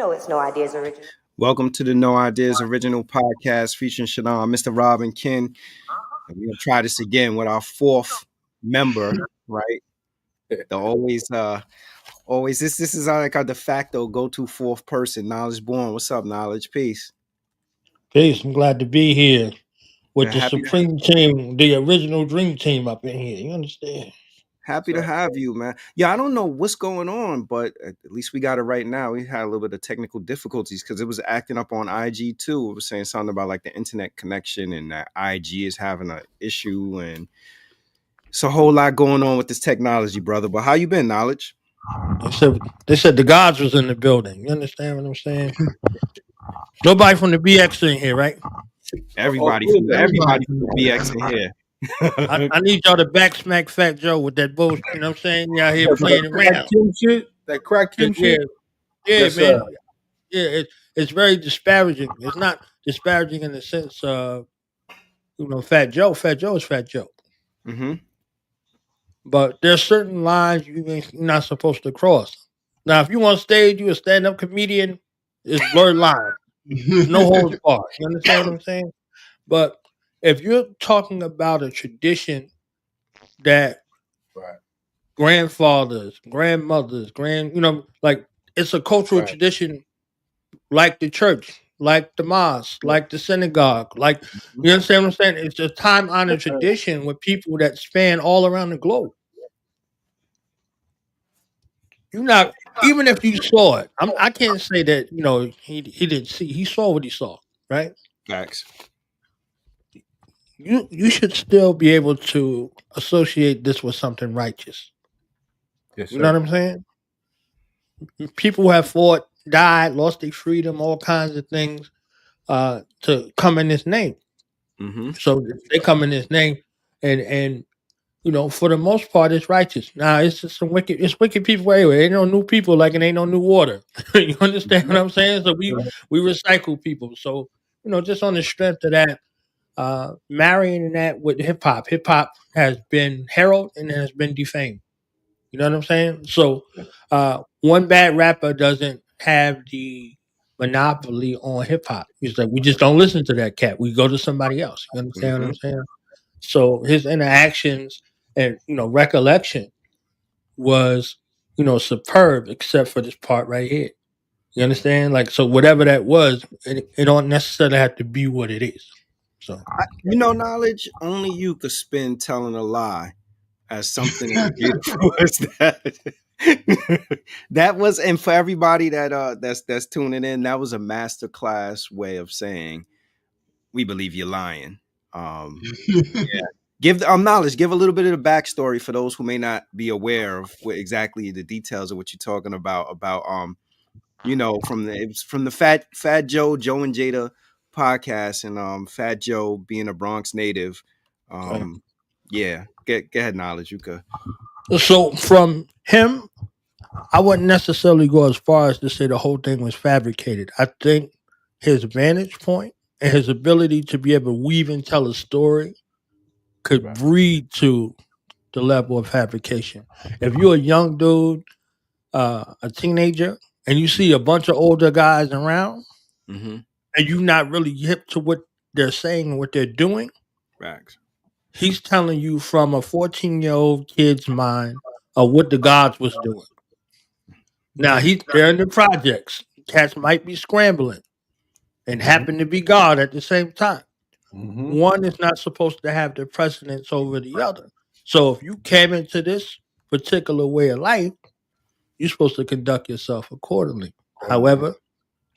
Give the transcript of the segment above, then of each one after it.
know it's No Ideas Original. Welcome to the No Ideas Original Podcast featuring Shannon, Mr. Rob, and Ken. And we're gonna try this again with our fourth member, right? The always this is like our de facto go-to fourth person. Knowledge born. What's up, Knowledge? Peace. Peace. I'm glad to be here with Yeah, the supreme team, the original dream team up in here. You understand? happy to have you, man. Yeah, I don't know what's going on, but at least we got it right now. We had a little bit of technical difficulties because it was acting up on IG too. It was saying something about like the internet connection and that IG is having an issue, and it's a whole lot going on with this technology, brother. But how you been, Knowledge? They said the gods was in the building. You understand what I'm saying? Nobody from the BX in here, right? Everybody from the BX in here. I need y'all to back smack Fat Joe with that bullshit. You know what I'm saying? Y'all here playing around. That crack Kim shit. Yeah, Yes, man. sir. Yeah, it's very disparaging. It's not disparaging in the sense of Fat Joe. Fat Joe is Fat Joe. Mm-hmm. But there's certain lines you're not supposed to cross. Now, if you on stage, you a stand-up comedian, it's blurred lines. No holds barred. You understand what I'm saying? But if you're talking about a tradition that Right. grandfathers, grandmothers, like it's a cultural Right. tradition like the church, like the mosque, like the synagogue, like you understand what I'm saying? It's a time-honored tradition with people that span all around the globe. You're not even if you saw it. I can't say that he didn't see. He saw what he saw, right? Facts. You should still be able to associate this with something righteous. Yes, You know sir. what I'm saying? People have fought, died, lost their freedom, all kinds of things to come in this name. Mm-hmm. So they come in this name, and for the most part, it's righteous. Now it's just some wicked. It's wicked people anyway. Ain't no new people like it ain't no new water. You understand what I'm saying? So we recycle people. So just on the strength of that, marrying that with hip hop has been heralded and has been defamed. You know what I'm saying? So one bad rapper doesn't have the monopoly on hip hop. He's like, we just don't listen to that cat. We go to somebody else. You understand what I'm saying? So his interactions and recollection was superb, except for this part right here. You understand? Like, so whatever that was, it don't necessarily have to be what it is. So Knowledge only you could spin telling a lie as something as beautiful as that. That was, and for everybody that's tuning in, that was a master class way of saying we believe you're lying. Yeah. Give Knowledge. Give a little bit of the backstory for those who may not be aware of what exactly the details of what you're talking about. From the Joe and Jada podcast, and Fat Joe being a Bronx native. Yeah, get ahead, Knowledge. You could. So from him, I wouldn't necessarily go as far as to say the whole thing was fabricated. I think his vantage point and his ability to be able to weave and tell a story could breed to the level of fabrication. If you're a young dude, a teenager, and you see a bunch of older guys around, Mm-hmm. and you're not really hip to what they're saying and what they're doing, Facts. he's telling you from a 14-year-old kid's mind of what the gods was doing. Now they're in the projects. Cats might be scrambling and happen to be God at the same time. Mm-hmm. One is not supposed to have the precedence over the other. So if you came into this particular way of life, you're supposed to conduct yourself accordingly. However,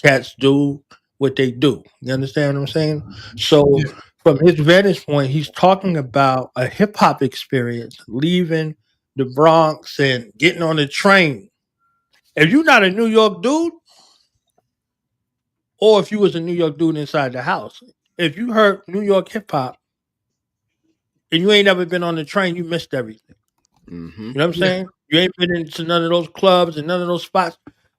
cats do what they do. You understand what I'm saying? So from his vantage point, he's talking about a hip hop experience, leaving the Bronx and getting on the train. If you're not a New York dude, or if you was a New York dude inside the house, if you heard New York hip hop and you ain't never been on the train, you missed everything. Mm-hmm. You know what I'm saying? You ain't been into none of those clubs and none of those spots.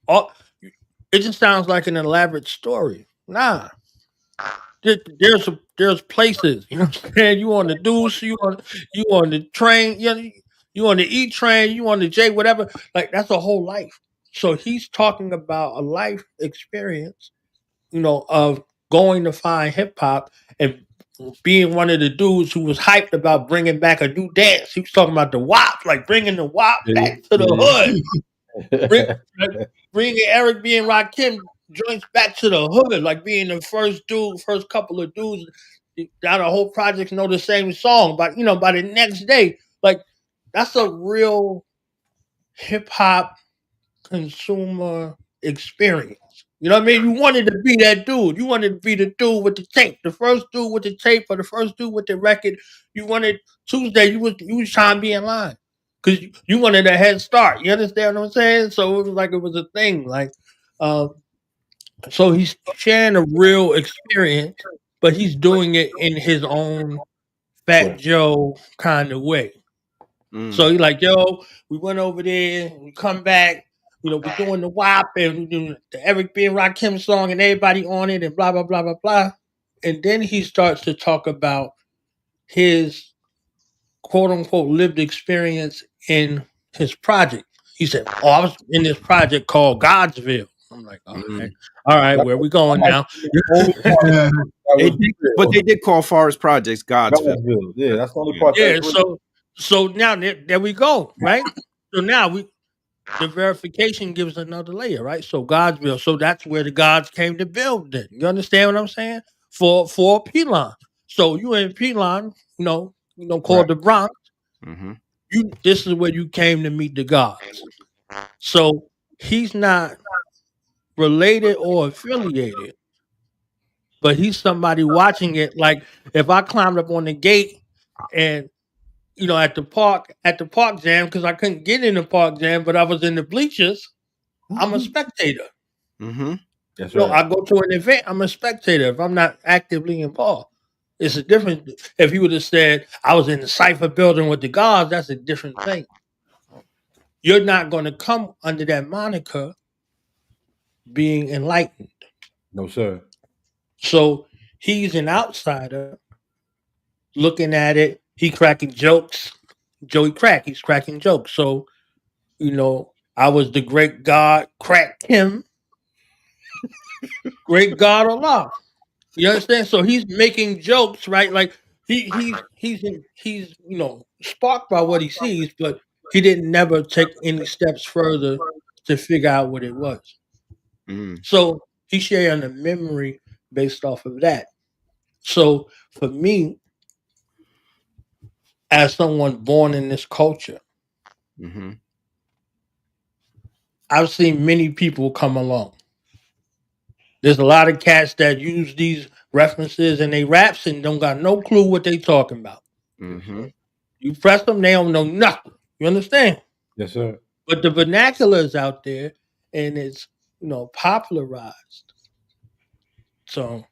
It just sounds like an elaborate story. Nah. There's places, you know what I'm saying? You on the Deuce, you on the train, you on the E train, you on the J, whatever. Like that's a whole life. So he's talking about a life experience, of going to find hip hop and being one of the dudes who was hyped about bringing back a new dance. He was talking about the WAP, like bringing the WAP back to the hood. Bring, like, bringing Eric B and Rakim joints back to the hood, like being the first dude, first couple of dudes down the whole project know the same song. But by the next day, like that's a real hip hop consumer experience. You know what I mean? You wanted to be that dude. You wanted to be the dude with the tape, the first dude with the tape, or the first dude with the record. You wanted Tuesday. You was trying to be in line because you wanted a head start. You understand what I'm saying? So it was like it was a thing. Like, um, so he's sharing a real experience, but he's doing it in his own Fat Joe kind of way. So Mm. he's like, yo, we went over there, we come back, we doing the WAP and we doing the Eric B. and Rakim song and everybody on it and blah, blah, blah, blah, blah. And then he starts to talk about his quote unquote lived experience in his project. He said, oh, I was in this project called Godsville. I'm like, Mm. all right, where we going now? But they did call Forest Projects Godsville. Yeah, that's the only part. Yeah, so now there we go, right? So now the verification gives another layer, right? So Godsville, so that's where the gods came to build. Then you understand what I'm saying? For Pelon, so you in Pelon, called the Bronx. Mm-hmm. This is where you came to meet the gods. So he's not related or affiliated, but he's somebody watching it. Like if I climbed up on the gate and at the park jam because I couldn't get in the park jam, but I was in the bleachers. I'm a spectator. Mm-hmm. That's I go to an event. I'm a spectator if I'm not actively involved. It's a different. If you would have said I was in the cipher building with the gods, that's a different thing. You're not going to come under that moniker being enlightened. No, sir. So he's an outsider looking at it. He cracking jokes. Joey Crack. He's cracking jokes. So I was the great God, crack him, great God Allah. You understand? So he's making jokes, right? Like he's sparked by what he sees, but he didn't never take any steps further to figure out what it was. Mm. So he's sharing a memory based off of that. So for me, as someone born in this culture, Mm-hmm. I've seen many people come along. There's a lot of cats that use these references in they raps and don't got no clue what they talking about. Mm-hmm. You press them, they don't know nothing. You understand? Yes, sir. But the vernacular is out there and it's popularized. So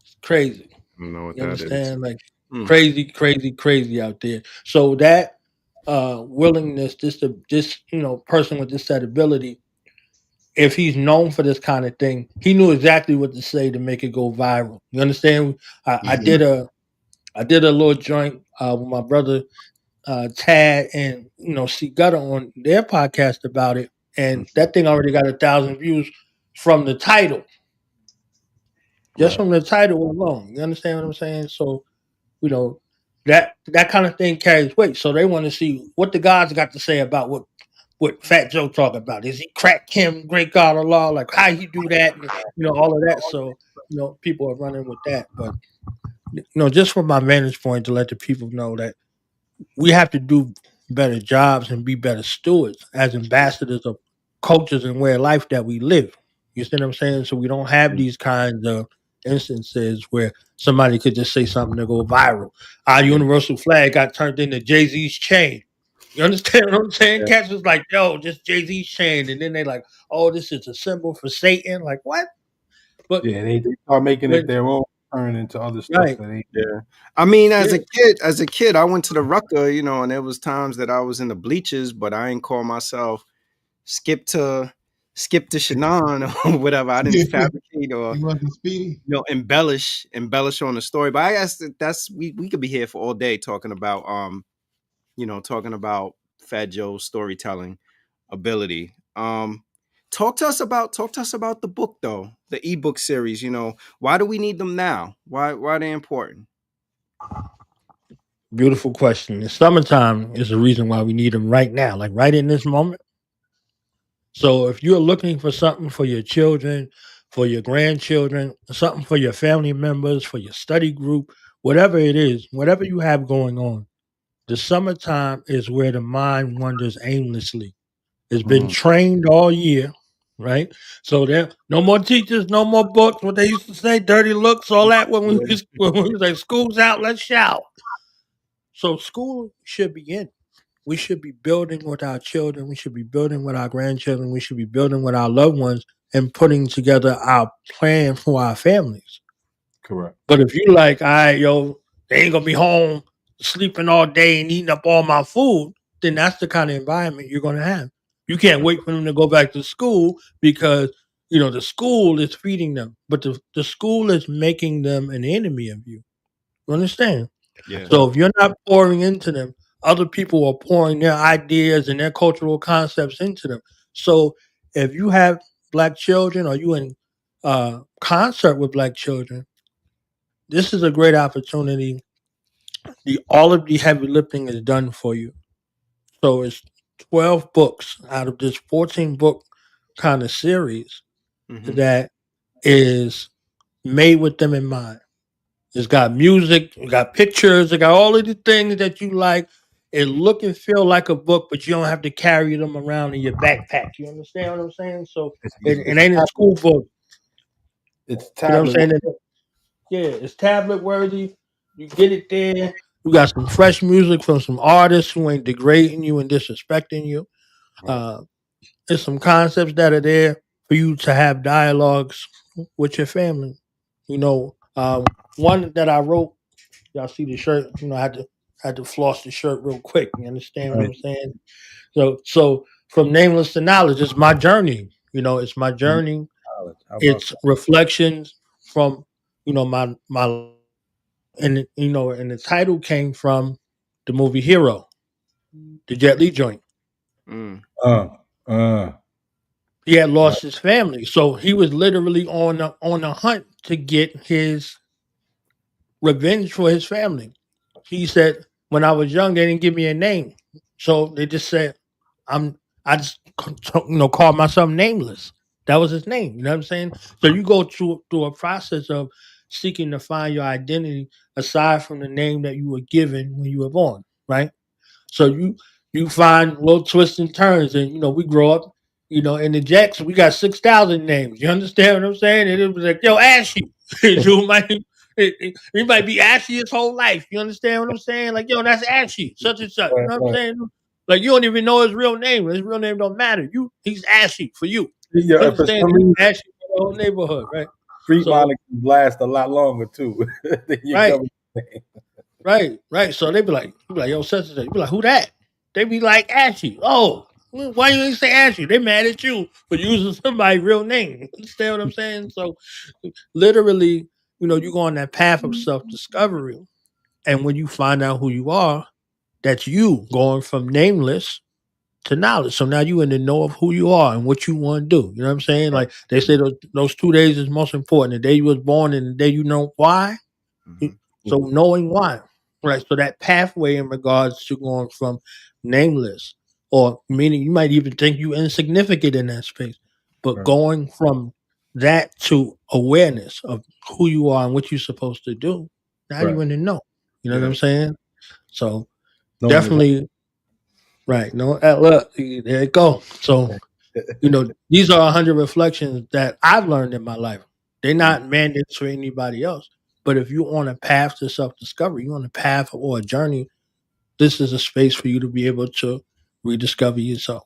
it's crazy. I don't know what You that is. understand? Like Mm. crazy, crazy, crazy out there. So that willingness, this person with this set ability, if he's known for this kind of thing, he knew exactly what to say to make it go viral. You understand? I did a little joint with my brother Tad and C Gutter on their podcast about it, and that thing already got 1,000 views from the title, just from the title alone. You understand what I'm saying? So you know that kind of thing carries weight. So they want to see what the gods got to say about what Fat Joe talking about. Is he crack him, great God of law? Like how he do that? And, all of that. So people are running with that, but just from my vantage point to let the people know that we have to do better jobs and be better stewards as ambassadors of cultures and way of life that we live. You see what I'm saying? So we don't have these kinds of instances where somebody could just say something to go viral. Our universal flag got turned into Jay-Z's chain. You understand what I'm saying? Yeah. Cats was like, yo, just Jay-Z's chain. And then they like, oh, this is a symbol for Satan. Like, what? But Yeah, they start making it when, their own, turn into other stuff right. that ain't. Yeah. I mean, as Yeah. a kid, I went to the Rucker, and there was times that I was in the bleachers, but I ain't call myself skip to Shannon or whatever. I didn't fabricate or You wasn't speedy. embellish on the story. But I guess that's we could be here for all day talking about talking about Fat Joe's storytelling. ability. Talk to us about the book though, the ebook series. You know, why do we need them now? Why are they important? Beautiful question. The summertime is the reason why we need them right now, like right in this moment. So if you're looking for something for your children, for your grandchildren, something for your family members, for your study group, whatever it is, whatever you have going on, the summertime is where the mind wanders aimlessly. It's been Mm, trained all year, right? So there, no more teachers, no more books. What they used to say, dirty looks, all that. When we Yeah. was, when we was like, school's out, let's shout. So school should be in. We should be building with our children. We should be building with our grandchildren. We should be building with our loved ones and putting together our plan for our families. correct. But if you like, all right, yo, they ain't gonna be home sleeping all day and eating up all my food, then that's the kind of environment you're gonna have. You can't wait for them to go back to school because the school is feeding them, but the school is making them an enemy of you. You understand? Yeah. So if you're not pouring into them, other people are pouring their ideas and their cultural concepts into them. So if you have black children or you in concert with black children, this is a great opportunity. The all of the heavy lifting is done for you. So it's 12 books out of this 14 book kind of series Hmm. that is made with them in mind. It's got music, it got pictures, it got all of the things that you like. It look and feel like a book, but you don't have to carry them around in your backpack. You understand what I'm saying? So it ain't a school book. It's You know what tablet. I'm saying? Yeah, it's tablet worthy. You get it there. You got some fresh music from some artists who ain't degrading you and disrespecting you. Right. Uh, there's some concepts that are there for you to have dialogues with your family. One that I wrote. Y'all see the shirt? I had to floss the shirt real quick. You understand what Right. I'm saying? So from nameless to knowledge, it's my journey. It's my journey. Knowledge. How about It's that? reflections from my and the title came from the movie Hero, the Jet Li joint. Mm. Uh, uh, He had right. lost his family, so he was literally on a hunt to get his revenge for his family. He said, "When I was young, they didn't give me a name, so they just said I'm. I just called myself nameless. That was his name. You know what I'm saying? So you go through a process of seeking to find your identity aside from the name that you were given when you were born, right? So you find little twists and turns, and we grow up. In the Jacks, we got 6,000 names. You understand what I'm saying? And it was like, yo, Ashy. you might he might be Ashy his whole life. You understand what I'm saying? Like, yo, that's Ashy, such and such. You Right, know what I'm right. saying? Like, you don't even know his real name. His real name don't matter. He's Ashy for you. Yeah, You and for understand? some He's reason, Ashy for the whole neighborhood, right? street So, monitors last a lot longer too than your right. government name. Right, right. So they be like, yo, such and such. You be like, who that? They be like, Ashy. Oh, why you ain't say Ashy? They mad at you for using somebody's real name. You understand what I'm saying? So literally, you go on that path of self discovery. And when you find out who you are, that's you going from nameless to knowledge. So now you in the know of who you are and what you want to do. You know what I'm saying? Right. Like they say those 2 days is most important. The day you was born and the day you know why. Hmm. So knowing why, right? So that pathway in regards to going from nameless, or meaning you might even think you insignificant in that space, but Right. going from that to awareness of who you are and what you're supposed to do. Now you Right. in the know. You know what I'm Yeah. saying? So Knowing is definitely right. No, look, there it go. So these are 100 reflections that I've learned in my life. They're Mm. not mandates for anybody else. But if you're on a path to self discovery, you're on a path or a journey, this is a space for you to be able to rediscover yourself.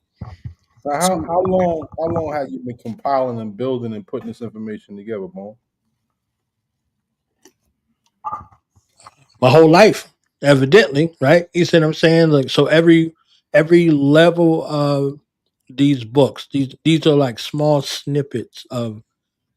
so So, how long have you been compiling and building and putting this information together, Bone? My whole life, evidently, right? You see what I'm saying? Like, so every level of these books, these are like small snippets of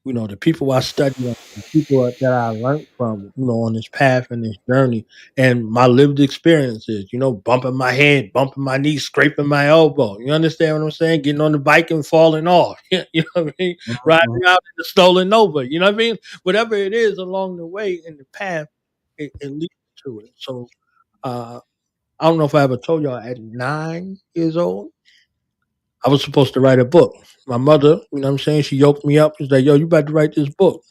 the people I study, the people that I learned from, on this path and this journey, and my lived experiences, bumping my head, bumping my knee, scraping my elbow. You understand what I'm saying? Getting on the bike and falling off. You know what I mean? Riding Mhm. around in the stolen over. You know what I mean? Whatever it is along the way in the path, it leads to it. So uh, I don't know if I ever told y'all at 9 years old, I was supposed to write a book. My mother, you know what I'm saying? She yoked me up. She's like, yo, you about to write this book.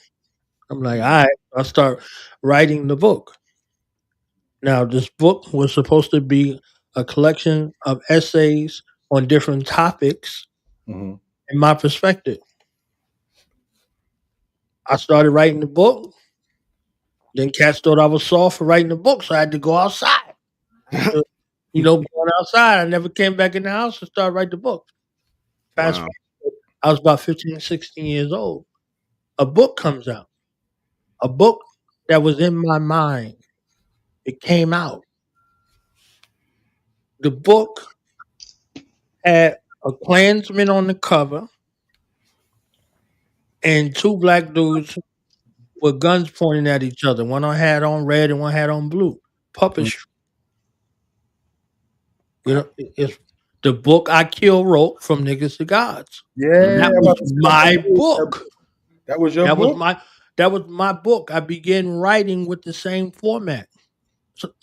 I'm like, all Mm. right. I start writing the book. Now, this book was supposed to be a collection of essays on different topics Mhm. in my perspective. I started writing the book. Then cats thought I was soft for writing the book, so I had to go outside. I had to, going outside. I never came back in the house and started writing the book. Fast Wow. forward, I was about 15, 16 years old. A book comes out. A book that was in my mind. It came out. The book had a Klansman on the cover and two black dudes with guns pointing at each other. One had on red and one had on blue. Mhm. Puppetry. It's the book I Kill wrote from Niggas to Gods. Yeah, That Mm. I'm was about to say, I my knew book. that was your That was book? my that was my book. I began writing with the same format.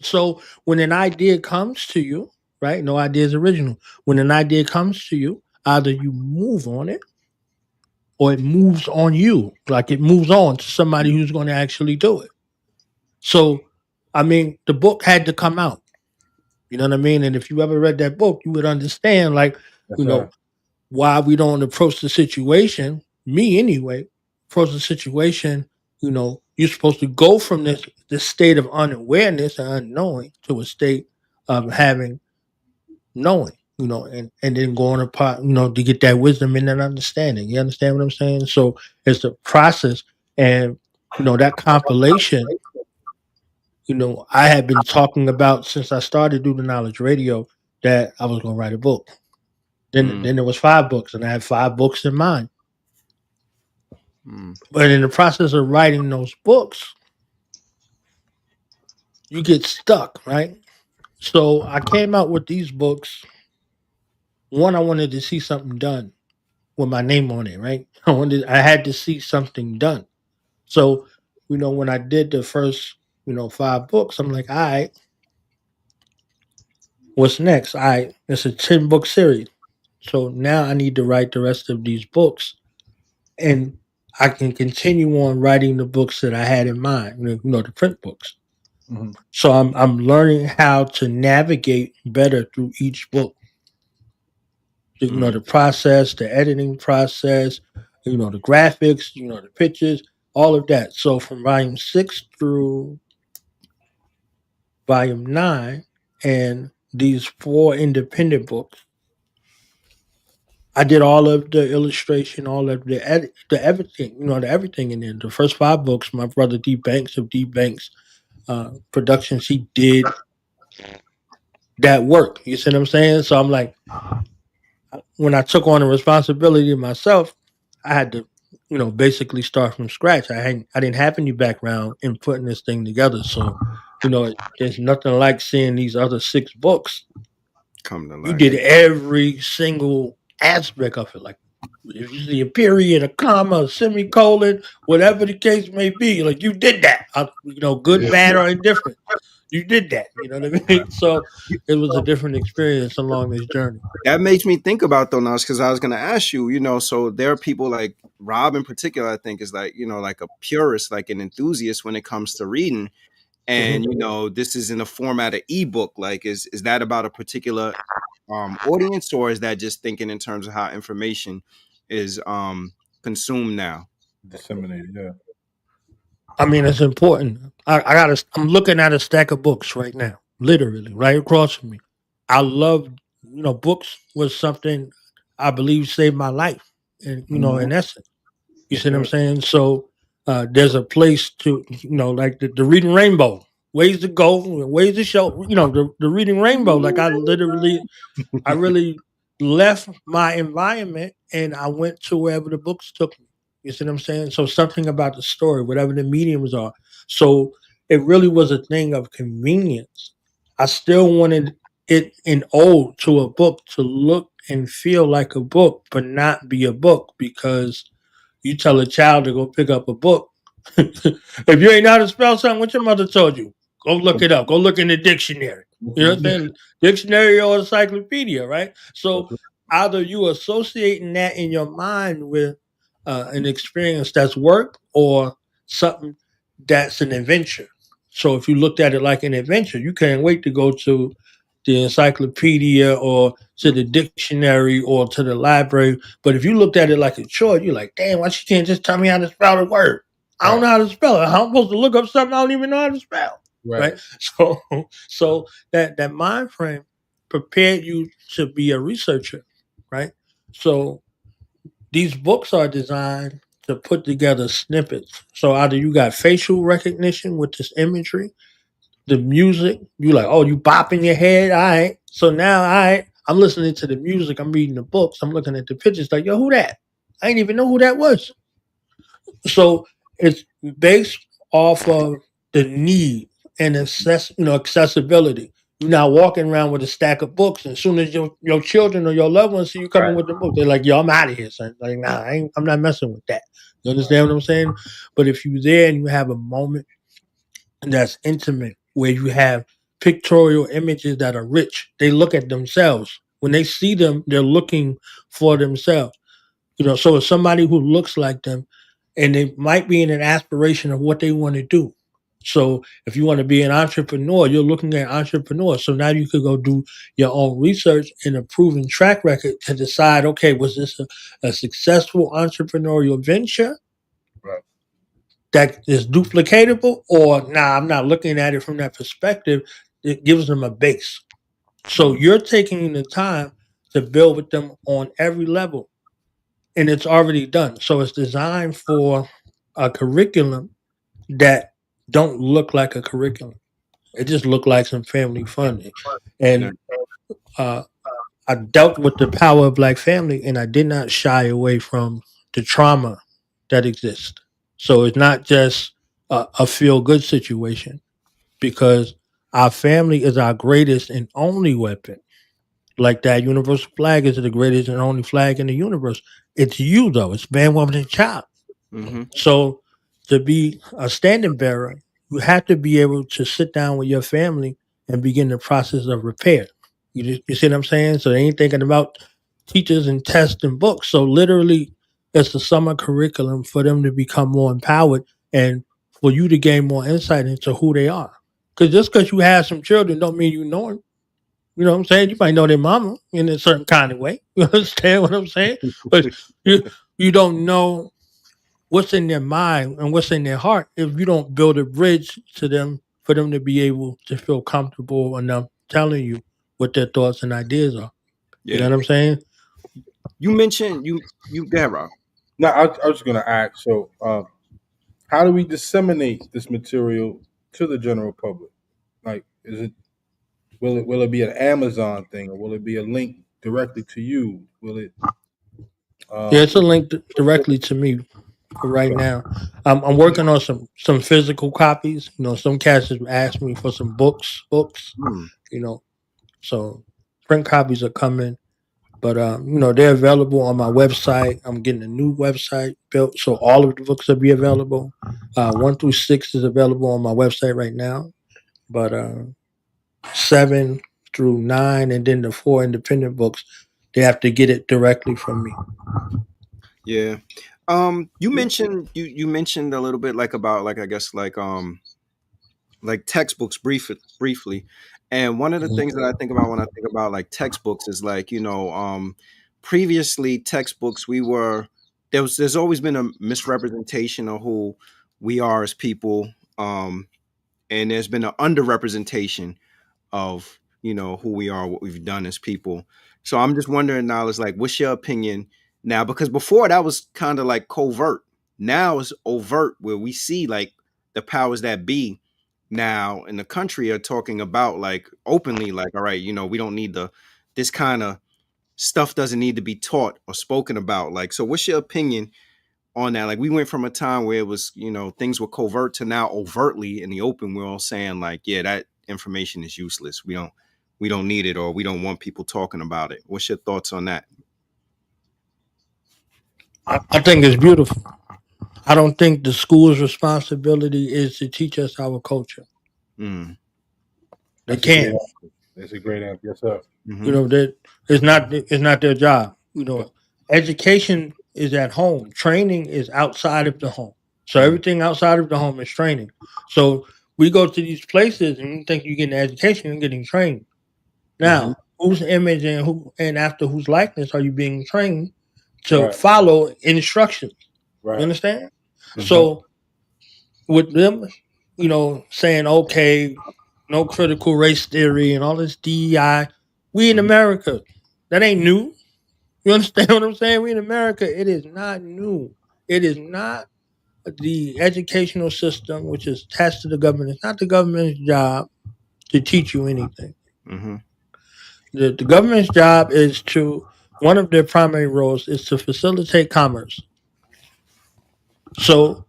So when an idea comes to you, right? No idea is original. When an idea comes to you, either you move on it or it moves on you. Like it moves on to somebody who's going to actually do it. So, I mean, the book had to come out. You know what I mean? And if you ever read that book, you would understand, like, Yes, you sir. know, why we don't approach the situation, me anyway, approach the situation, you're supposed to go from this state of unawareness and unknowing to a state of having knowing, and then going apart, to get that wisdom and that understanding. You understand what I'm saying? So it's the process and that compilation, I had been talking about since I started doing the knowledge radio that I was gonna write a book. Then Mm. then there was 5 books and I had 5 books in mind. Mm. But in the process of writing those books, you get stuck, right? So I came out with these books. One, I wanted to see something done with my name on it, right? I had to see something done. So, when I did the first, 5 books, I'm like, all right, what's next? All right, it's a 10 book series. So now I need to write the rest of these books and I can continue on writing the books that I had in mind, the print books. Mhm. So I'm learning how to navigate better through each book. Mm. The process, the editing process, the graphics, the pictures, all of that. So from volume 6 through volume 9 and these 4 independent books, I did all of the illustration, all of the edit, the everything, the everything in there. The first 5 books, my brother D Banks of D Banks Productions, he did that work. You see what I'm saying? So I'm like, when I took on the responsibility myself, I had to, basically start from scratch. I didn't have any background in putting this thing together. So, there's nothing like seeing these other 6 books. Come to You life. did every single aspect of it. Like if you see a period, a comma, a semicolon, whatever the case may be, like you did that. Good, bad, or indifferent. You did that. You know what I mean? So it was a different experience along this journey. That makes me think about though now because I was gonna ask you, so there are people like Rob in particular, I think is like, like a purist, like an enthusiast when it comes to reading. And Mhm. this is in the format of ebook. Like is that about a particular audience, or is that just thinking in terms of how information is consumed now? Disseminated, yeah. I mean, it's important. I'm looking at a stack of books right now, literally right across from me. I love, books was something I believe saved my life, and Mhm. in essence. You Yes, see what I'm sir. saying? So there's a place to, like the Reading Rainbow, ways to go, ways to show, the Reading Rainbow. Like I really left my environment and I went to wherever the books took me. You see what I'm saying? So something about the story, whatever the mediums are. So it really was a thing of convenience. I still wanted it in ode to a book to look and feel like a book, but not be a book because you tell a child to go pick up a book. If you ain't know how to spell something, what your mother told you, go look it up. Go look in the dictionary. You know what I'm Yeah. saying? Dictionary or encyclopedia, right? That's So right. either you associating that in your mind with an experience that's work or something that's an adventure. So if you looked at it like an adventure, you can't wait to go to the encyclopedia or to the dictionary or to the library. But if you looked at it like a chore, you're like, damn, why she can't just tell me how to spell the word? I don't Right. know how to spell it. How I'm supposed to look up something I don't even know how to spell. Right. Right. So that mind frame prepared you to be a researcher, right? So these books are designed to put together snippets. So either you got facial recognition with this imagery, the music, you like, oh, you bopping your head, all right. So now, all right, I'm listening to the music, I'm reading the books, I'm looking at the pictures, like, yo, who that? I didn't even know who that was. So it's based off of the need and accessibility. You're not walking around with a stack of books, and as soon as your children or your loved ones see you coming Right. with the book, they're like, "Yo, I'm out of here, son." Like, nah, I'm not messing with that. You understand what I'm saying? But if you're there and you have a moment that's intimate, where you have pictorial images that are rich, they look at themselves. When they see them, they're looking for themselves. So it's somebody who looks like them, and they might be in an aspiration of what they want to do. So if you want to be an entrepreneur, you're looking at entrepreneurs. So now you could go do your own research and a proven track record to decide, okay, was this a successful entrepreneurial venture Right. that is duplicatable, or nah, I'm not looking at it from that perspective. It gives them a base. So Mm. you're taking the time to build with them on every level, and it's already done. So it's designed for a curriculum that don't look like a curriculum. It just looked like some family fun. Yeah. And uh, I dealt with the power of black family, and I did not shy away from the trauma that exists. So it's not just a feel good situation, because our family is our greatest and only weapon. Like that universal flag is the greatest and only flag in the universe. It's you though. It's man, woman, and child. Mm-hmm. So to be a standing bearer, you have to be able to sit down with your family and begin the process of repair. You see what I'm saying? So they ain't thinking about teachers and tests and books. So literally, it's the summer curriculum for them to become more empowered and for you to gain more insight into who they are. Because just because you have some children don't mean you know them. You know what I'm saying? You might know their mama in a certain kind of way. You understand what I'm saying? But you you don't know what's in their mind and what's in their heart if you don't build a bridge to them for them to be able to feel comfortable enough telling you what their thoughts and ideas are. You know Yeah. what I'm saying? You mentioned you go ahead, Rob. Now, I was going to ask. So, how do we disseminate this material to the general public? Like, is it will it be an Amazon thing, or will it be a link directly to you? Will it? Yeah, it's a What, link directly to me for right okay. now. I'm working on some physical copies. Some cats have asked me for some books. Hmm. You know, so print copies are coming. But they're available on my website. I'm getting a new website built, so all of the books will be available. 1 through 6 is available on my website right now, but 7 through 9, and then the 4 independent books, they have to get it directly from me. Yeah. You mentioned you mentioned a little bit like about like I guess like textbooks briefly. And one of the things that I think about when I think about like textbooks is like, previously textbooks there's always been a misrepresentation of who we are as people. And there's been an underrepresentation of who we are, what we've done as people. So I'm just wondering now, is like, what's your opinion now? Because before that was kind of like covert. Now it's overt, where we see like the powers that be now in the country are talking about like openly, like, all right, we don't need this kind of stuff doesn't need to be taught or spoken about. Like, so what's your opinion on that. Like we went from a time where it was, things were covert to now overtly in the open world saying like, yeah, that information is useless. We don't need it, or we don't want people talking about it. What's your thoughts on that? I think it's beautiful. I don't think the school's responsibility is to teach us our culture. Mm. They That's a great can't. answer. That's a great answer. Yes, sir. You Mm-hmm. know that it's not their job. Education is at home. Training is outside of the home. So Mm. everything outside of the home is training. So we go to these places and we think you're getting education and getting trained. Mm-hmm. Now, whose image and who and after whose likeness are you being trained to Right. follow instructions? You Right. understand? Mm-hmm. So with them, saying okay, no critical race theory and all this DEI, we in America, that ain't new. You understand what I'm saying? We in America, it is not new. It is not the educational system which is attached to the government. It's not the government's job to teach you anything. Mm-hmm. The government's job is to one of their primary roles is to facilitate commerce. So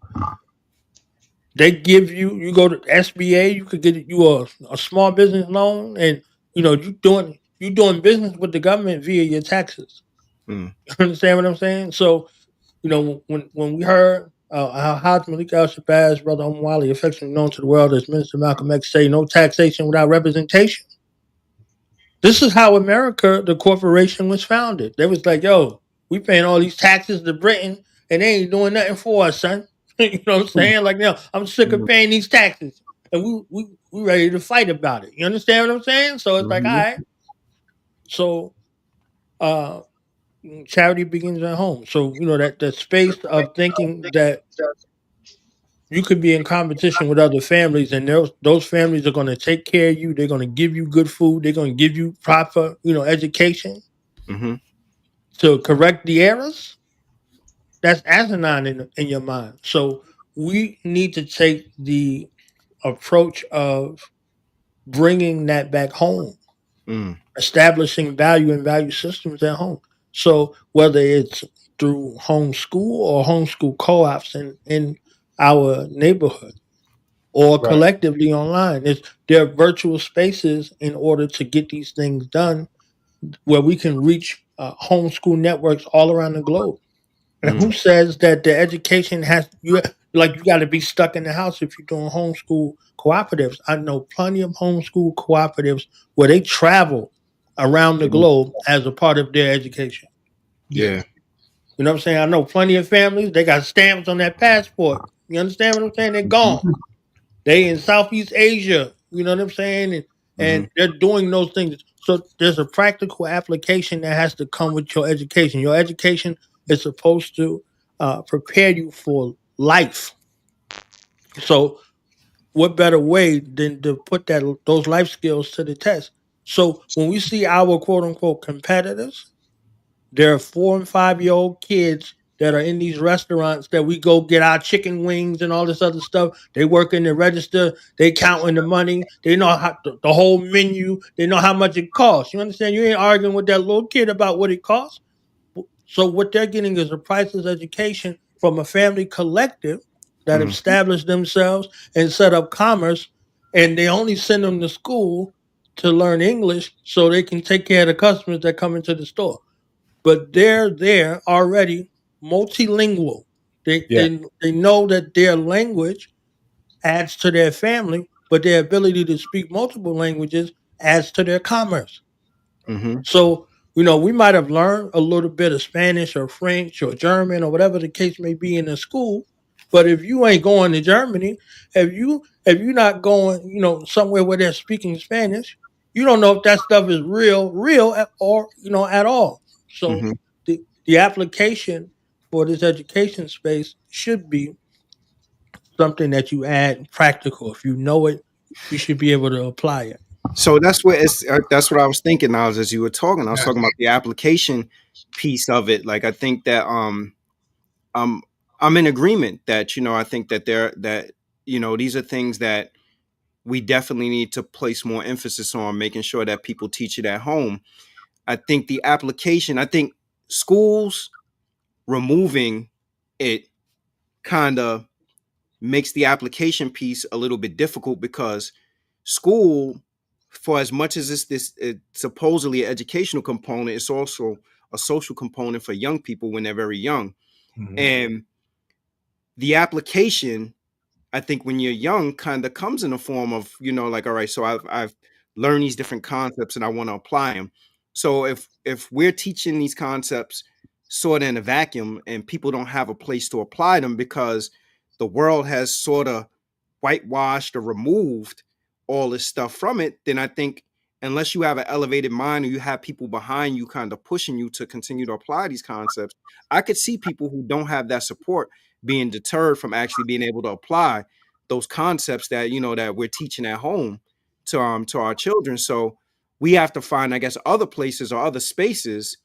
they give you go to SBA, you could get you a small business loan, and you doing business with the government via your taxes. Mm. You understand what I'm saying? So when we heard how Haj Malik Al Shabazz, brother Wali, affectionately known to the world as Minister Malcolm X, say no taxation without representation. This is how America, the corporation, was founded. They was like, yo, we paying all these taxes to Britain and they ain't doing nothing for us, son. You know what I'm saying? Like, no, I'm sick of paying these taxes. And we ready to fight about it. You understand what I'm saying? So it's like, all Mm-hmm. right. So uh charity begins at home. So, that space of thinking that you could be in competition with other families and those families are going to take care of you, they're going to give you good food, they're going to give you proper education Mm-hmm. to correct the errors. That's asinine in your mind. So we need to take the approach of bringing that back home, Mm. establishing value and value systems at home. So whether it's through homeschool or homeschool co-ops in our neighborhood, or Right. collectively online. There are virtual spaces in order to get these things done where we can reach homeschool networks all around the globe. And Mm. who says that the education you got to be stuck in the house if you're doing homeschool cooperatives? I know plenty of homeschool cooperatives where they travel around the Yeah. globe as a part of their education. Yeah. You know what I'm saying? I know plenty of families, they got stamps on that passport. You understand what I'm saying? They're Mm-hmm. gone. They in Southeast Asia, you know what I'm saying? And, Mm-hmm. and they're doing those things. So there's a practical application that has to come with your education. Your education is supposed to prepare you for life. So what better way than to put those life skills to the test? So when we see our quote unquote competitors, there are 4 and 5 year old kids that are in these restaurants that we go get our chicken wings and all this other stuff. They work in the register. They counting the money. They know how the whole menu. They know how much it costs. You understand? You ain't arguing with that little kid about what it costs. So what they're getting is a priceless education from a family collective that have Mm. established themselves and set up commerce, and they only send them to school to learn English so they can take care of the customers that come into the store, but they're there already multilingual. They Yeah. they they know that their language adds to their family, but their ability to speak multiple languages adds to their commerce. Mm-hmm. So, we might have learned a little bit of Spanish or French or German or whatever the case may be in the school. But if you ain't going to Germany, if you not going, somewhere where they're speaking Spanish, you don't know if that stuff is real or at all. So Mm-hmm. the application for this education space should be something that you add practical. If you know it, you should be able to apply it. So that's what I was thinking now as you were talking. I was talking about the application piece of it. Like I think that um I'm in agreement that I think that these are things that we definitely need to place more emphasis on, making sure that people teach it at home. I think the application, I think schools removing it kind of makes the application piece a little bit difficult because school, for as much as it's this supposedly an educational component, it's also a social component for young people when they're very young. Mhm. And the application, I think when you're young, kind of comes in the form of, like, all right, so I've learned these different concepts and I want to apply them. So if we're teaching these concepts sort of in a vacuum and people don't have a place to apply them because the world has sort of whitewashed or removed all this stuff from it, then I think unless you have an elevated mind or you have people behind you kind of pushing you to continue to apply these concepts, I could see people who don't have that support being deterred from actually being able to apply those concepts that that we're teaching at home to our children. So we have to find, I guess, other places or other spaces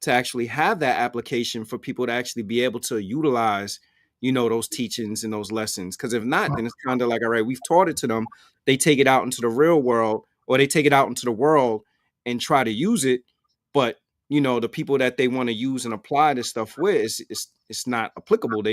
to actually have that application for people to actually be able to utilize those teachings and those lessons. Because if not, then it's kind of like, all right, we've taught it to them, they take it out into the real world, or they take it out into the world and try to use it, but the people that they want to use and apply this stuff with it's not applicable.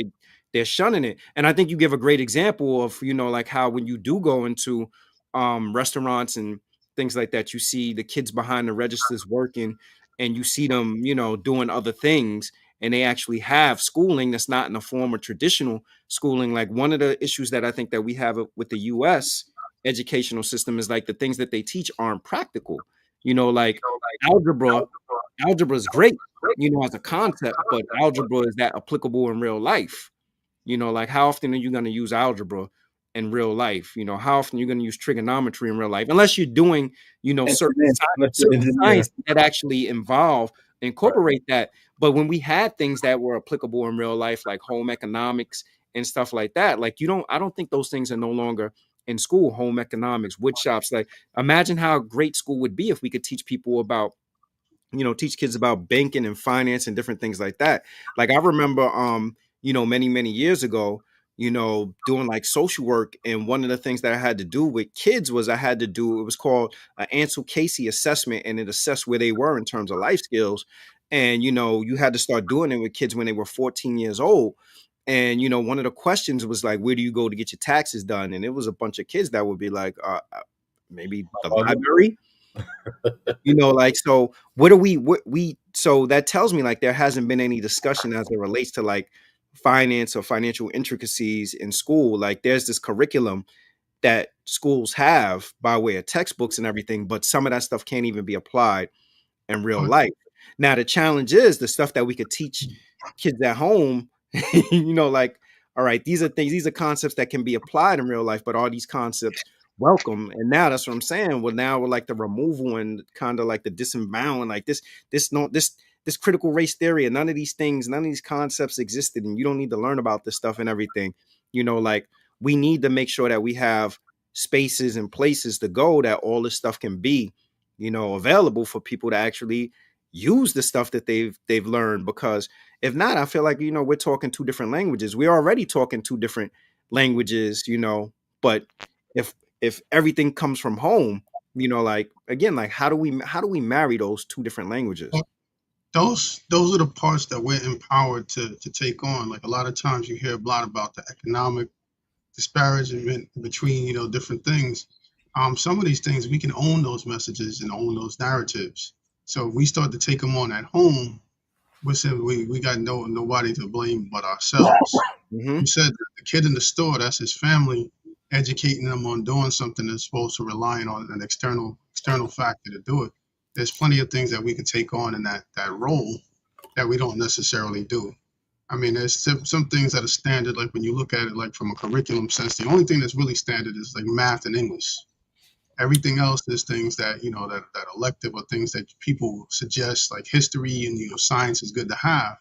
They're shunning it. And I think you give a great example of like how when you do go into restaurants and things like that, you see the kids behind the registers working, and you see them doing other things, and they actually have schooling that's not in the form of traditional schooling. Like, one of the issues that I think that we have with the US educational system is like the things that they teach aren't practical. Like algebra. Algebra is great, as a concept, but algebra, is that applicable in real life? Like, how often are you going to use algebra in real life? How often are you going to use trigonometry in real life? Unless you're doing, certain Engineer, let's say certain engineer. science that actually incorporate that. But when we had things that were applicable in real life, like home economics and stuff like that, like I don't think those things are no longer in school. Home economics, wood shops. Like, imagine how great school would be if we could teach people about teach kids about banking and finance and different things like that. Like, I remember many many years ago, doing like social work, and one of the things that I had to do with kids was I had to do, it was called an Ansel Casey assessment, and it assessed where they were in terms of life skills. And you had to start doing it with kids when they were 14 years old. And one of the questions was like, where do you go to get your taxes done? And it was a bunch of kids that would be like, maybe the Mother. library. Like, so what we so that tells me like there hasn't been any discussion as it relates to like finance or financial intricacies in school. Like, there's this curriculum that schools have by way of textbooks and everything, but some of that stuff can't even be applied in real But life. Now, the challenge is the stuff that we could teach kids at home, like, all right, these are concepts that can be applied in real life, but are these concepts welcome? And now that's what I'm saying. Well, now we're like the removal and kind of like the disembowering, like this no this critical race theory, and none of these things, none of these concepts existed, and you don't need to learn about this stuff and everything. Like, we need to make sure that we have spaces and places to go that all this stuff can be available for people to actually use the stuff that they've learned. Because if not, I feel like we're talking two different languages. We're already talking two different languages, but if everything comes from home, like, again, like, how do we marry those two different languages? those are the parts that we're empowered to take on. Like a lot of times you hear a lot about the economic disparagement between different things. Some of these things we can own those messages and own those narratives. So if we start to take them on at home, we're saying we got nobody to blame but ourselves. Hmm. You said the kid in the store, that's his family, educating them on doing something that's supposed to relying on an external factor to do it. There's plenty of things that we could take on in that role that we don't necessarily do. I mean, there's some things that are standard, like when you look at it like from a curriculum sense, the only thing that's really standard is like math and English. Everything else is things that, that elective or things that people suggest, like history and, science is good to have,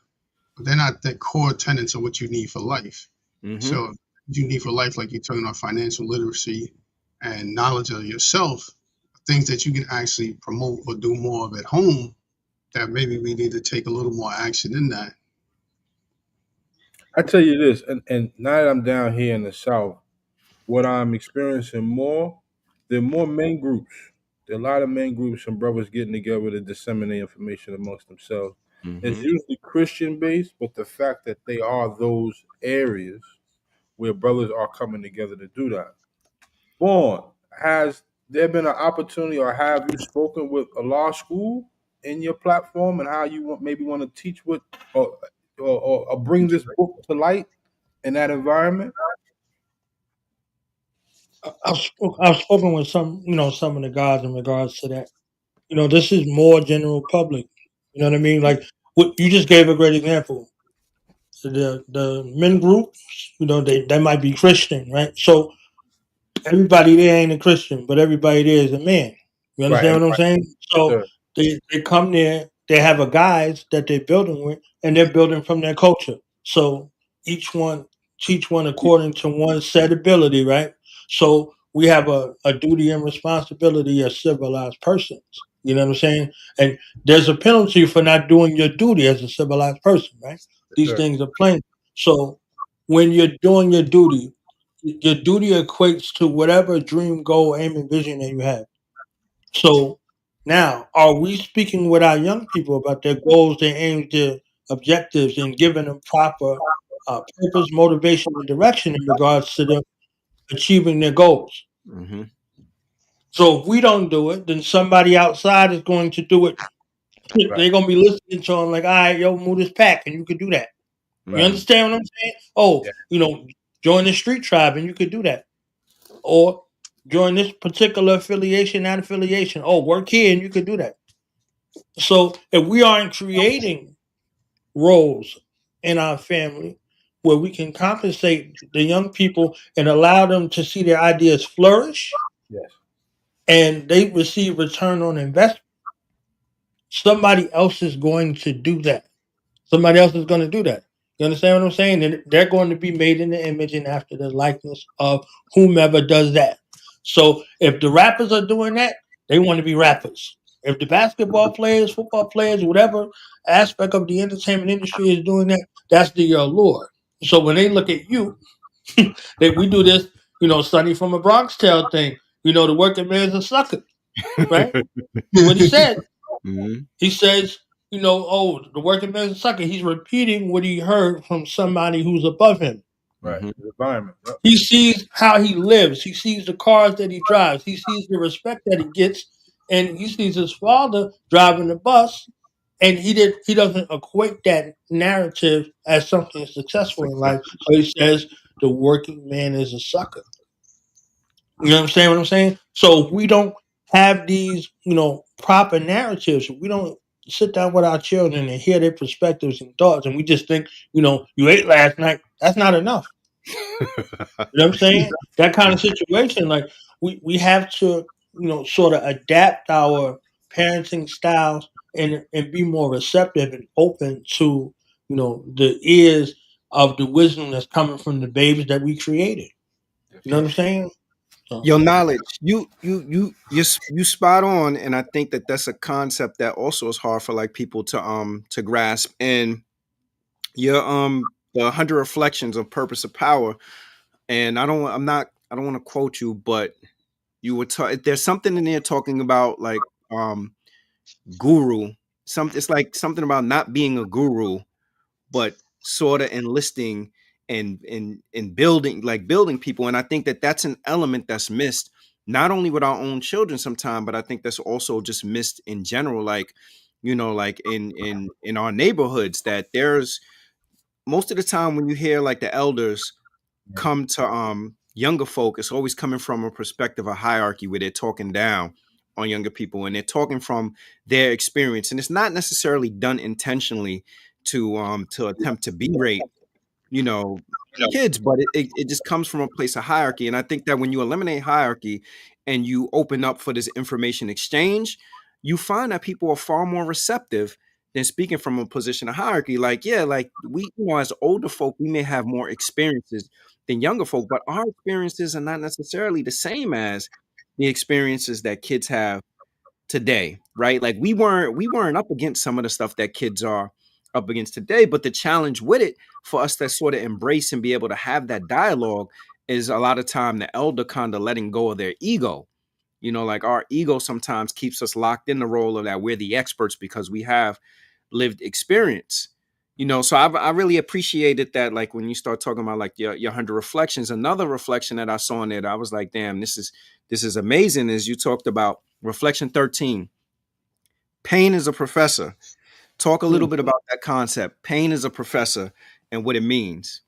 but they're not the core tenets of what you need for life. Hmm. So you need for life, like you're talking about financial literacy and knowledge of yourself, things that you can actually promote or do more of at home, that maybe we need to take a little more action in that. I tell you this, and now that I'm down here in the South, what I'm experiencing more, there are more main groups. There are a lot of main groups and brothers getting together to disseminate information amongst themselves. It's Hmm. usually Christian based, but the fact that they are those areas where brothers are coming together to do that. Born, has there been an opportunity, or have you spoken with a law school in your platform, and how you maybe want to teach what, or bring this book to light in that environment? I've spoken with some of the guys in regards to that. This is more general public. You know what I mean? Like what you just gave a great example. The men groups, they might be Christian, right? So everybody there ain't a Christian, but everybody there is a man. You Right. understand what I'm saying? Yes, So sir. they come there, they have a guys that they're building with, and they're building from their culture. So each one teach one according to one's set ability, right? So we have a duty and responsibility as civilized persons. You know what I'm saying? And there's a penalty for not doing your duty as a civilized person, right? Yes, These sir. things are plain. So when you're doing your duty equates to whatever dream, goal, aim, and vision that you have. So now, are we speaking with our young people about their goals, their aims, their objectives, and giving them proper purpose, motivation, and direction in regards to them achieving their goals? Mm-hmm. So if we don't do it, then somebody outside is going to do it. Right. They're going to be listening to them like, all right, yo, move this pack, and you could do that. You Right. understand what I'm saying? Oh, Yeah. join the street tribe, and you could do that. Or join this particular affiliation, that affiliation. Oh, work here and you could do that. So if we aren't creating roles in our family where we can compensate the young people and allow them to see their ideas flourish Yes. and they receive return on investment, somebody else is going to do that. Somebody else is going to do that. You understand what I'm saying? And they're going to be made in the image and after the likeness of whomever does that. So if the rappers are doing that, they want to be rappers. If the basketball players, football players, whatever aspect of the entertainment industry is doing that, that's the allure. So when they look at you, we do this, Sonny from a Bronx Tale thing. The working man's a sucker, right? What he said. Mm-hmm. He says, oh, the working man's a sucker. He's repeating what he heard from somebody who's above him. Right. Mm-hmm. The environment. Yep. He sees how he lives. He sees the cars that he drives. He sees the respect that he gets, and he sees his father driving the bus. And he doesn't equate that narrative as something successful in life. So he says the working man is a sucker. You know what I'm saying? So we don't have these, proper narratives. We don't sit down with our children and hear their perspectives and thoughts, and we just think, you ate last night. That's not enough. You know what I'm saying? That kind of situation, like we have to, sort of adapt our parenting styles and be more receptive and open to, the ears of the wisdom that's coming from the babies that we created. Yes, You know sir. what I'm saying? So, Your knowledge, you spot on, and I think that that's a concept that also is hard for like people to grasp. And your the 100 reflections of purpose of power, and I don't want to quote you, but you were there's something in there talking about like guru. It's like something about not being a guru, but sort of enlisting and building, like building people. And I think that that's an element that's missed not only with our own children sometime, but I think that's also just missed in general. Like, like in our neighborhoods, that there's most of the time when you hear like the elders come to younger folk, it's always coming from a perspective of hierarchy where they're talking down on younger people and they're talking from their experience. And it's not necessarily done intentionally to attempt to berate, you know, kids, but it just comes from a place of hierarchy. And I think that when you eliminate hierarchy and you open up for this information exchange, you find that people are far more receptive than speaking from a position of hierarchy. Like, yeah, like we, as older folk, we may have more experiences than younger folk, but our experiences are not necessarily the same as the experiences that kids have today, right? Like we weren't up against some of the stuff that kids are up against today, but the challenge with it for us to sort of embrace and be able to have that dialogue is a lot of time the elder kind of letting go of their ego. Like our ego sometimes keeps us locked in the role of that we're the experts because we have lived experience, So I really appreciated that. Like when you start talking about like your 100 reflections, another reflection that I saw in it, I was like, damn, this is amazing. As you talked about reflection 13, pain is a professor. Talk a little bit about that concept. Pain is a professor and what it means.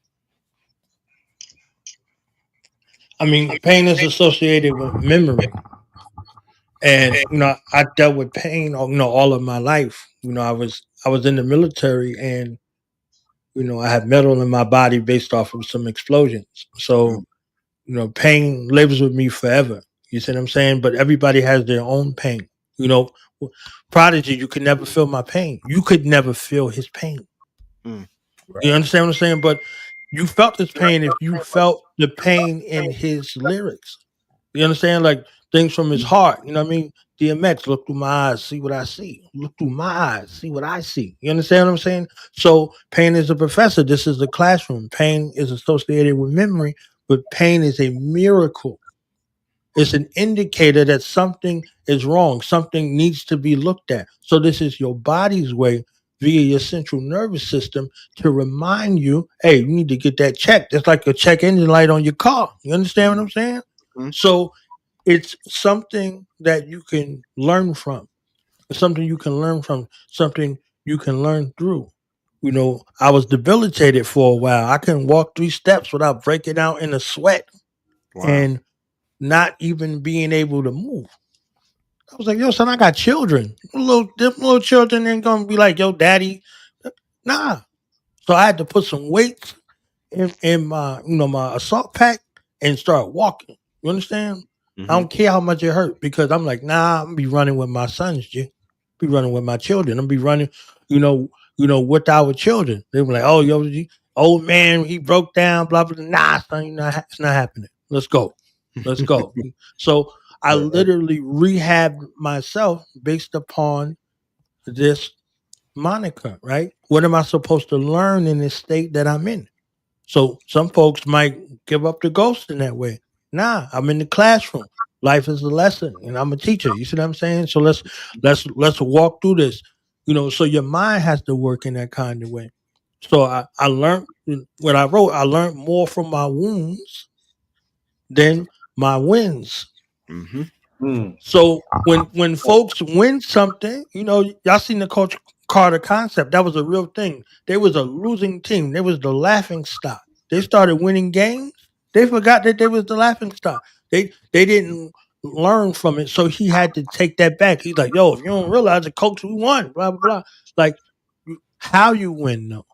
I mean, pain is associated with memory. And I dealt with pain, all of my life. I was in the military, and I had metal in my body based off of some explosions. So pain lives with me forever. You see what I'm saying? But everybody has their own pain. You know, Prodigy, you could never feel my pain. You could never feel his pain. Mm. You understand what I'm saying? But you felt his pain if you felt the pain in his lyrics. You understand? Like things from his heart. You know what I mean? DMX, look through my eyes, see what I see. Look through my eyes, see what I see. You understand what I'm saying? So pain is a professor. This is the classroom. Pain is associated with memory, but pain is a miracle. It's an indicator that something is wrong. Something needs to be looked at. So this is your body's way via your central nervous system to remind you, hey, you need to get that checked. It's like a check engine light on your car. You understand what I'm saying? Mhm. So it's something that you can learn from. It's something you can learn from, something you can learn through. I was debilitated for a while. I couldn't walk 3 steps without breaking out in a sweat Wow. and not even being able to move. I was like, yo, son, I got children. Them little children ain't gonna be like, yo, daddy. Nah. So I had to put some weights in my assault pack and start walking. You understand? I Mhm. don't care how much it hurt because I'm like, nah, I'm gonna be running with my sons, G. Be running with my children. I'm gonna be running, with our children. They were like, oh, yo, old man, he broke down, blah blah. Nah, son, it's not happening. Let's go. Let's go. So I literally rehabbed myself based upon this moniker, right? What am I supposed to learn in this state that I'm in? So some folks might give up the ghost in that way. Nah, I'm in the classroom. Life is a lesson, and I'm a teacher. You see what I'm saying? So let's walk through this. So your mind has to work in that kind of way. So I learned when I wrote. I learned more from my wounds than my wins. Mhm. So when folks win something, y'all seen the Coach Carter concept. That was a real thing. They was a losing team. They was the laughing stock. They started winning games. They forgot that they was the laughing stock. They didn't learn from it. So he had to take that back. He's like, yo, if you don't realize the coach, we won, blah, blah, blah. Like how you win though.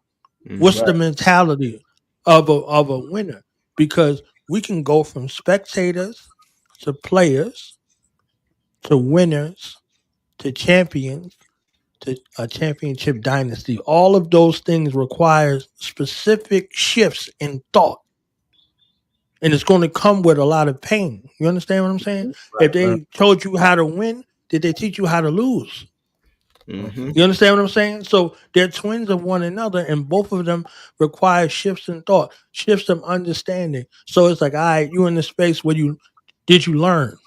What's Mhm. the mentality of a winner? Because we can go from spectators to players to winners to champions to a championship dynasty. All of those things require specific shifts in thought. And it's going to come with a lot of pain. You understand what I'm saying? If they told you how to win, did they teach you how to lose? Mhm. You understand what I'm saying? So they're twins of one another, and both of them require shifts in thought, shifts of understanding. So it's like, all right, you in the space where did you learn?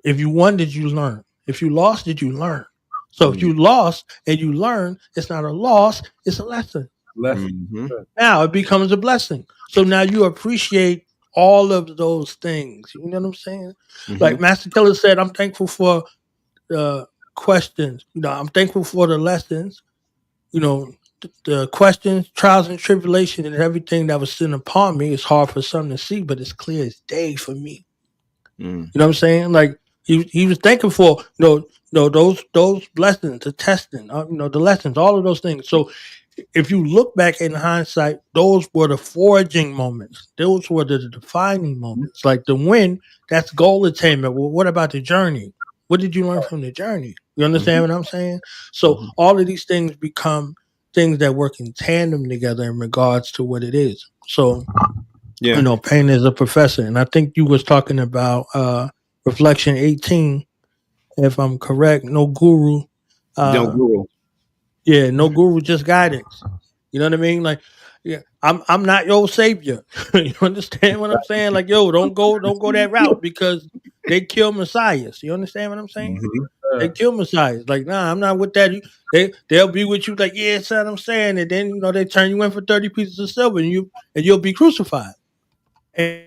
If you won, did you learn? If you lost, did you learn? So if you lost and you learn, it's not a loss, it's a lesson. Lesson. Mhm. Now it becomes a blessing. So now you appreciate all of those things. You know what I'm saying? Like Mhm. Master Killer said, I'm thankful for the questions. I'm thankful for the lessons. The questions, trials, and tribulation, and everything that was sent upon me. It's hard for some to see, but it's clear as day for me. Mm. You know what I'm saying? Like he was thankful for those lessons, the testing, the lessons, all of those things. So if you look back in hindsight, those were the forging moments. Those were the defining moments. Like the win, that's goal attainment. Well, what about the journey? What did you learn from the journey? You understand Mhm. what I'm saying? So Mhm. all of these things become things that work in tandem together in regards to what it is. So Yeah. pain is a professor. And I think you was talking about reflection 18, if I'm correct, no guru. No Uh guru. yeah, no guru, just guidance. You know what I mean? Like, yeah, I'm not your savior. You understand what I'm saying? Like, yo, don't go that route because they kill messiahs. You understand what I'm saying? Mhm. They kill Messiahs. Like, nah, I'm not with that. They'll be with you like, yeah, son, I'm saying, and then they turn you in for 30 pieces of silver, and you'll be crucified. And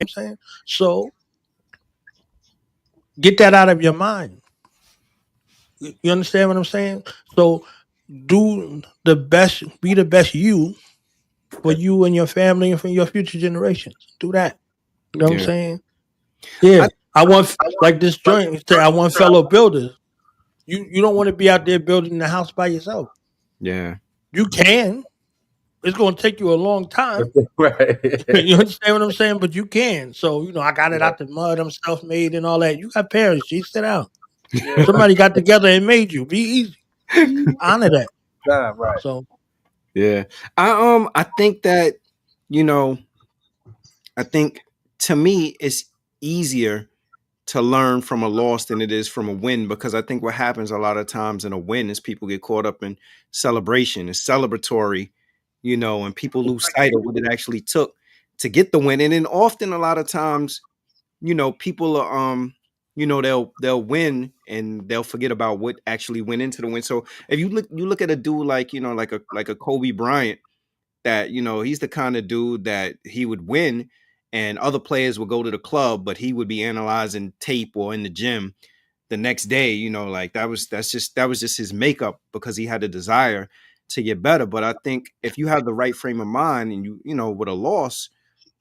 I'm saying, so get that out of your mind. You understand what I'm saying? So do the best, be the best you for you and your family and for your future generations. Do that. You know what I'm Yeah. saying? Yeah. I, I want like this joint say I want fellow builders. You don't want to be out there building the house by yourself. yeah. You can. It's gonna take you a long time. Right. You understand what I'm saying? But you can. So, I got it Yeah. out the mud, I'm self made and all that. You got parents, G, sit down. Yeah. Somebody got together and made you. Be easy. Honor that. Right. So Yeah. I think that, you know, I think to me it's easier to learn from a loss than it is from a win, because I think what happens a lot of times in a win is people get caught up in celebration. It's celebratory, and people lose sight of what it actually took to get the win. And then often a lot of times, people are they'll win and they'll forget about what actually went into the win. So if you look at a dude like, like a Kobe Bryant, that he's the kind of dude that he would win and other players would go to the club, but he would be analyzing tape or in the gym the next day. Like that was just his makeup, because he had a desire to get better. But I think if you have the right frame of mind and with a loss,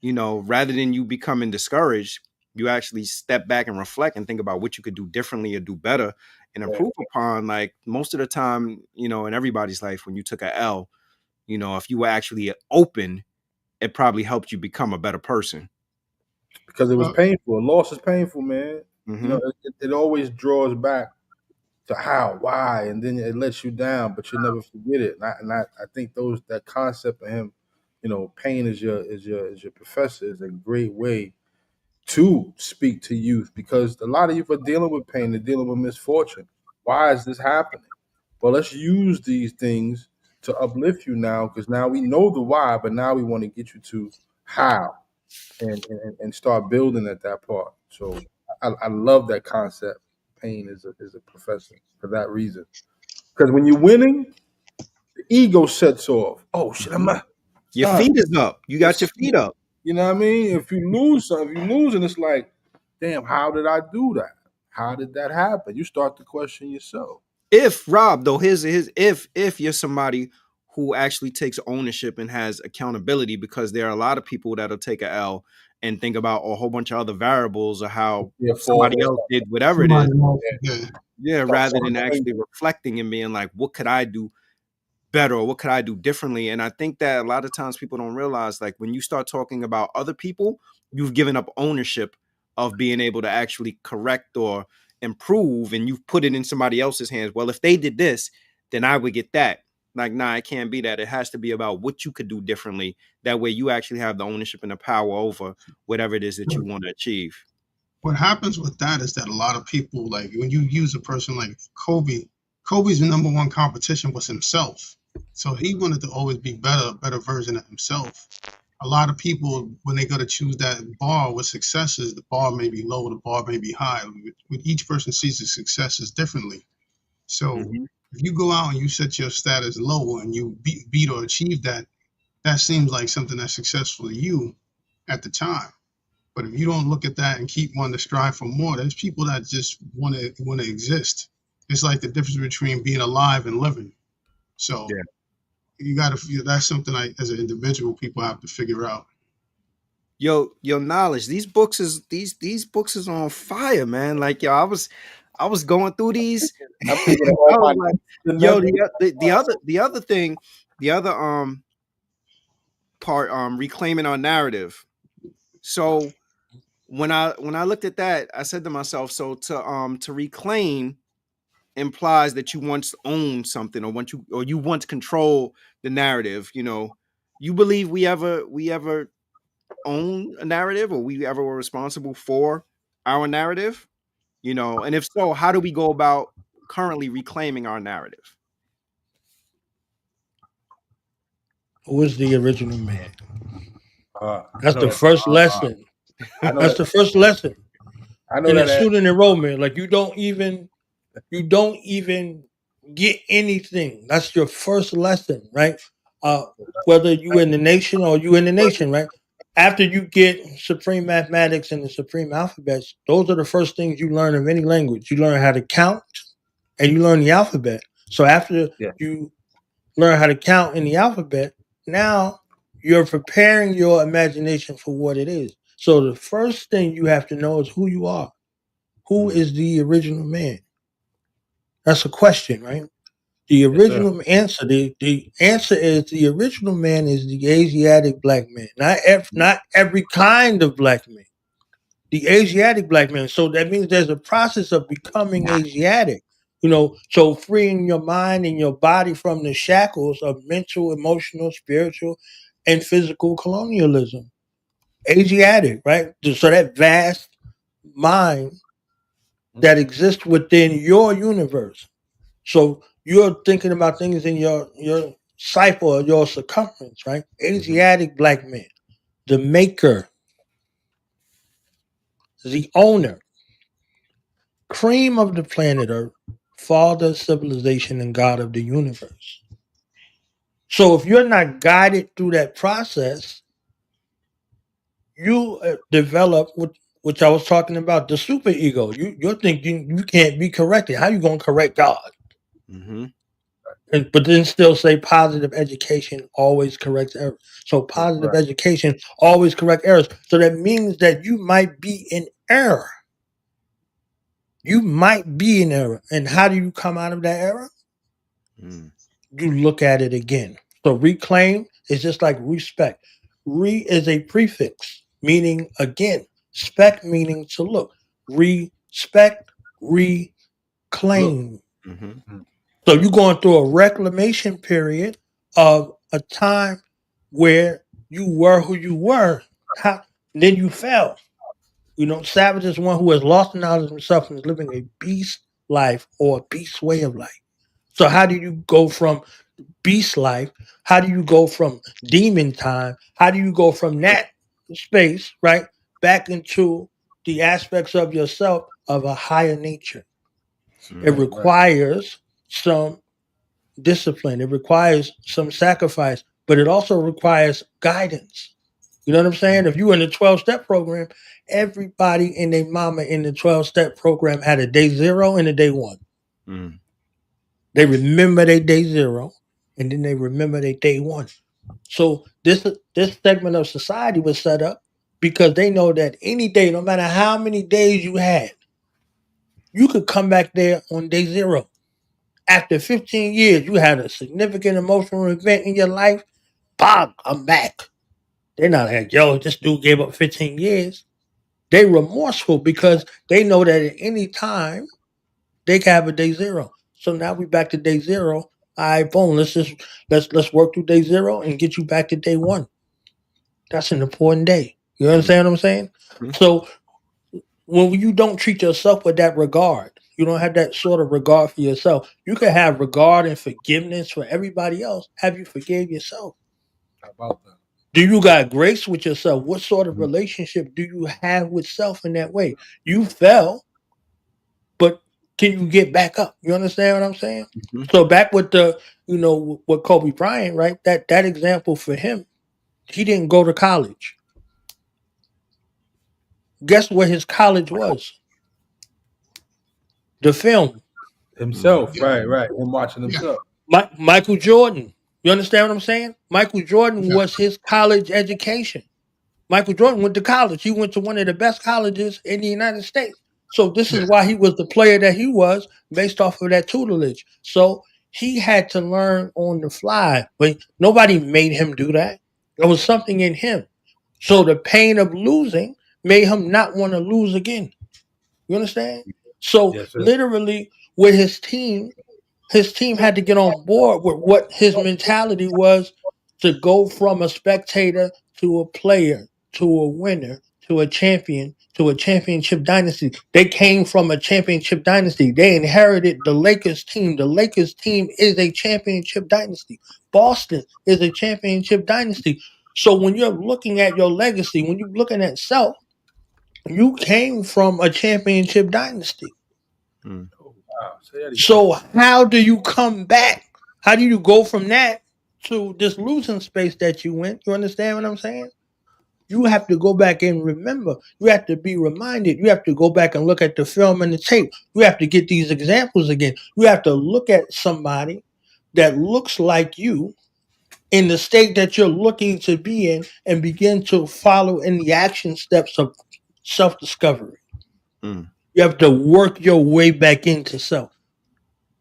rather than you becoming discouraged, you actually step back and reflect and think about what you could do differently or do better and improve upon. Like most of the time, in everybody's life, when you took a L, if you were actually open, it probably helped you become a better person. Because it was Well, painful. A loss is painful, man. Mm-hmm. It always draws back to how, why, and then it lets you down, but you never forget it. I think that concept of him, pain is your professor, is a great way to speak to youth, because a lot of youth are dealing with pain, they're dealing with misfortune. Why is this happening? Well, let's use these things to uplift you now, because now we know the why, but now we want to get you to how, and start building at that part. So I love that concept. Pain is a professor for that reason. Because when you're winning, the ego sets off. Oh shit, I'm not. Your Son, feet is up. You got your feet up. you know what I mean? If you lose something, if you lose, and it's like, damn, how did I do that? How did that happen? You start to question yourself. If Rob, though, his if you're somebody who actually takes ownership and has accountability, because there are a lot of people that'll take a L and think about a whole bunch of other variables or how Yeah, somebody else did whatever it is. somebody else, yeah. Yeah, start rather than celebrating. actually reflecting and being like, what could I do better, or what could I do differently? And I think that a lot of times people don't realize, like, when you start talking about other people, you've given up ownership of being able to actually correct or improve, and you've put it in somebody else's hands. Well, if they did this, then I would get that. Like, nah, it can't be that. It has to be about what you could do differently. That way you actually have the ownership and the power over whatever it is that you want to achieve. What happens with that is that a lot of people, like when you use a person like Kobe, Kobe's number one competition was himself. So he wanted to always be better, a better version of himself. A lot of people, when they go to choose that bar with successes, the bar may be low, the bar may be high. With each person sees the successes differently. So Mhm. if you go out and you set your status low and you beat or achieve that, that seems like something that's successful to you at the time. But if you don't look at that and keep wanting to strive for more, there's people that just want to exist. It's like the difference between being alive and living. So Yeah. you got to. That's something like as an individual, people have to figure out. Yo, knowledge. These books is on fire, man. Like, yo, I was going through these. I'm I thinking of all my was like, the yo, nuggets. the other thing, the other part, reclaiming our narrative. So when I looked at that, I said to myself, so to reclaim implies that you once owned something, or you once control the narrative. You believe we ever own a narrative, or we ever were responsible for our narrative? And if so, how do we go about currently reclaiming our narrative? who is the original man? I That's know the that. first lesson. I know That's that. the first lesson. I know in a that. student enrollment. Like you don't even get anything. That's your first lesson, right? Uh, whether you in the nation or you in the nation, right? After you get supreme mathematics and the supreme alphabets, those are the first things you learn of any language. You learn how to count and you learn the alphabet. So after Yeah. you learn how to count in the alphabet, now you're preparing your imagination for what it is. So the first thing you have to know is who you are. Who is the original man? That's a question, right? The Yes, sir. original answer, the answer is the original man is the Asiatic black man, not every kind of black man. The Asiatic black man. So that means there's a process of becoming Asiatic. So freeing your mind and your body from the shackles of mental, emotional, spiritual, and physical colonialism. Asiatic, right? So that vast mind that exists within your universe. So you're thinking about things in your cipher or your circumference, right? Mm-hmm. Asiatic black man, the maker, the owner, cream of the planet Earth, father of civilization and God of the universe. So if you're not guided through that process, you develop which I was talking about, the super ego. You're thinking you can't be corrected. How you gonna correct God? Mm-hmm. But then still say positive education always corrects errors. So positive Right. education always correct errors. So that means that you might be in error. You might be in error. And how do you come out of that error? Mm-hmm. You look at it again. So reclaim is just like respect. Re is a prefix, meaning again. Spec meaning to look. Respect, Look. reclaim. Mm-hmm. So you're going through a reclamation period of a time where you were who you were. How, then you fell. Savage is one who has lost the knowledge of himself and is living a beast life or a beast way of life. So how do you go from beast life? How do you go from demon time? How do you go from that space, right, back into the aspects of yourself of a higher nature? It Mm-hmm. Right. Right. requires some discipline. It requires some sacrifice, but it also requires guidance. You know what I'm saying? If you in the 12-step program, everybody in their mama in the 12-step program had a day zero and a day one. Mm-hmm. They remember their day zero and then they remember their day one. So this segment of society was set up because they know that any day, no matter how many days you had, you could come back there on day zero. After 15 years, you had a significant emotional event in your life. Bob, I'm back. They're not like, yo, this dude gave up 15 years. They remorseful because they know that at any time they can have a day zero. So now we back to day zero. All right, boom. Let's work through day zero and get you back to day one. That's an important day. You understand what I'm saying? So when you don't treat yourself with that regard, you don't have that sort of regard for yourself. You can have regard and forgiveness for everybody else. Have you forgave yourself? How about that? Do you got grace with yourself? What sort of relationship do you have with self in that way? You fell, but can you get back up? You understand what I'm saying? Mm-hmm. So back with with Kobe Bryant, right? That example for him, he didn't go to college. Guess where his college was? The film. Himself. Mm-hmm. Yeah, Right. Right. Him watching yeah, himself. Michael Jordan. You understand what I'm saying? Michael Jordan yeah. was his college education. Michael Jordan went to college. He went to one of the best colleges in the United States. So this is Yeah. why he was the player that he was based off of that tutelage. So he had to learn on the fly, but nobody made him do that. There was something in him. So the pain of losing made him not want to lose again. You understand? So Yes, sir. literally with his team had to get on board with what his mentality was to go from a spectator to a player to a winner to a champion to a championship dynasty. They came from a championship dynasty. They inherited the Lakers team. The Lakers team is a championship dynasty. Boston is a championship dynasty. So when you're looking at your legacy, when you're looking at self, You came from a championship dynasty. Mm. Oh, wow. Say that again. So how do you come back? How do you go from that to this losing space that you went? You understand what I'm saying? You have to go back and remember. You have to be reminded. You have to go back and look at the film and the tape. You have to get these examples again. You have to look at somebody that looks like you in the state that you're looking to be in and begin to follow in the action steps of self discovery. Mm. You have to work your way back into self.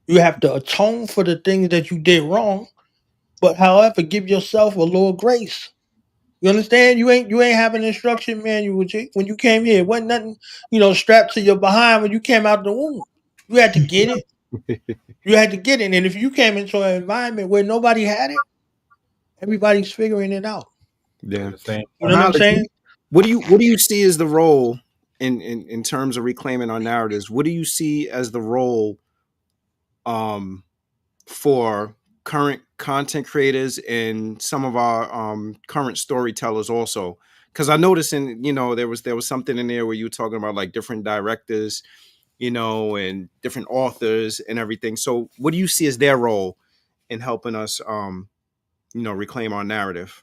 You have to atone for the things that you did wrong, but however, give yourself a little grace. You understand? You ain't have an instruction manual when you came here. It wasn't nothing, strapped to your behind when you came out the womb. You had to get it. You had to get it. And if you came into an environment where nobody had it, everybody's figuring it out. Yeah. At the same You know time. what I'm saying? What do you see as the role in terms of reclaiming our narratives? What do you see as the role um for current content creators and some of our current storytellers also? Because I noticed there was something in there where you were talking about like different directors, and different authors and everything. So what do you see as their role in helping us reclaim our narrative?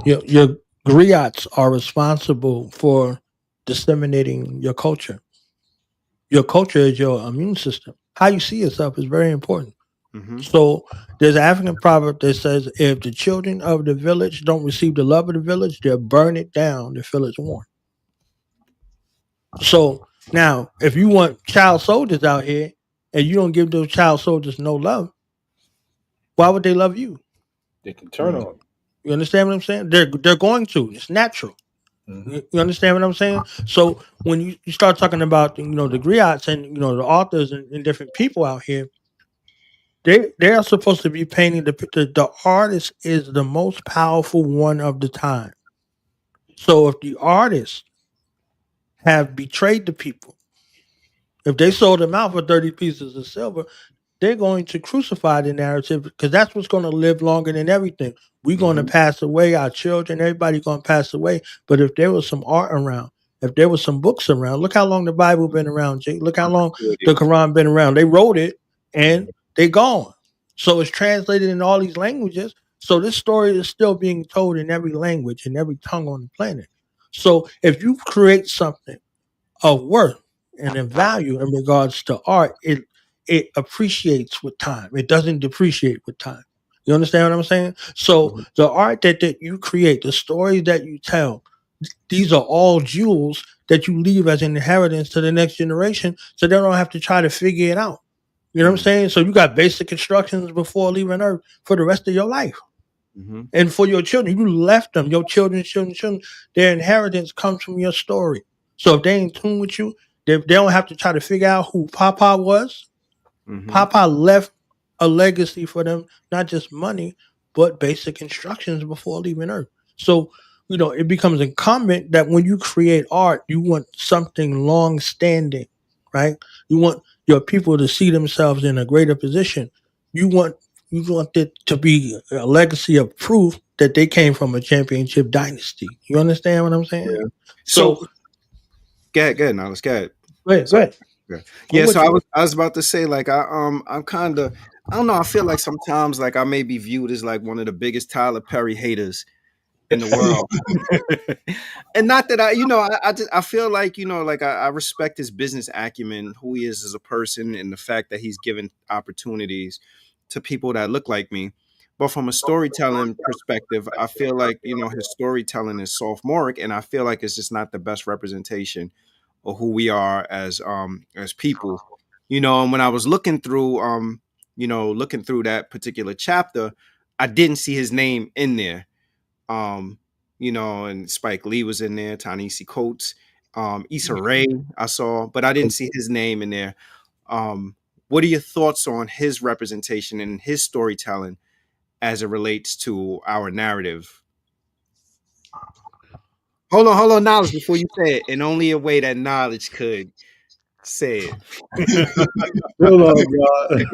Your griots are responsible for disseminating your culture. Your culture is your immune system. How you see yourself is very important. Mm-hmm. So there's an African proverb that says, if the children of the village don't receive the love of the village, they'll burn it down to feel its warmth. So now, if you want child soldiers out here and you don't give those child soldiers no love, why would they love you? They can turn Mm. on You understand what I'm saying? They're going to. It's natural. you. Mhm. You understand what I'm saying? So when you start talking about the griots and the authors and different people out here, they are supposed to be painting the artist is the most powerful one of the time. So if the artists have betrayed the people, if they sold them out for 30 pieces of silver, they're going to crucify the narrative because that's what's going to live longer than everything. We're going to Mm-hmm. pass away, our children, everybody's going to pass away. But if there was some art around, if there was some books around, look how long the Bible been around, Jake. Look how long the Quran been around. They wrote it and they gone. So it's translated in all these languages. So this story is still being told in every language and every tongue on the planet. So if you create something of worth and in value in regards to art, it appreciates with time. It doesn't depreciate with time. You understand what I'm saying? So Mm-hmm. the art that you create, the stories that you tell, these are all jewels that you leave as an inheritance to the next generation so they don't have to try to figure it out. You know what I'm saying? So you got basic instructions before leaving Earth for the rest of your life. Mm-hmm. And for your children, you left them, your children, their inheritance comes from your story. So if they in tune with you, they don't have to try to figure out who Papa was. Mm-hmm. Papa left a legacy for them, not just money, but basic instructions before leaving Earth. So, it becomes incumbent that when you create art, you want something long standing, right? You want your people to see themselves in a greater position. You want you want it to be a legacy of proof that they came from a championship dynasty. You understand what I'm saying? Yeah. So So go ahead now. Let's go ahead. go Sorry. ahead. Yeah. I'm Yeah. So with you. I was about to say like I'm kind of I don't know. I feel like sometimes like I may be viewed as like one of the biggest Tyler Perry haters in the world. And not that I feel like like I respect his business acumen, who he is as a person, and the fact that he's given opportunities to people that look like me. But from a storytelling perspective, I feel like his storytelling is sophomoric, and I feel like it's just not the best representation of who we are as people. And when I was looking through that particular chapter, I didn't see his name in there. um, and Spike Lee was in there, Ta-Nehisi Coates, Issa Rae, I saw, but I didn't see his name in there. Um, what are your thoughts on his representation and his storytelling as it relates to our narrative? Hold on, knowledge before you say it, in only a way that knowledge could say it. Hold on, God.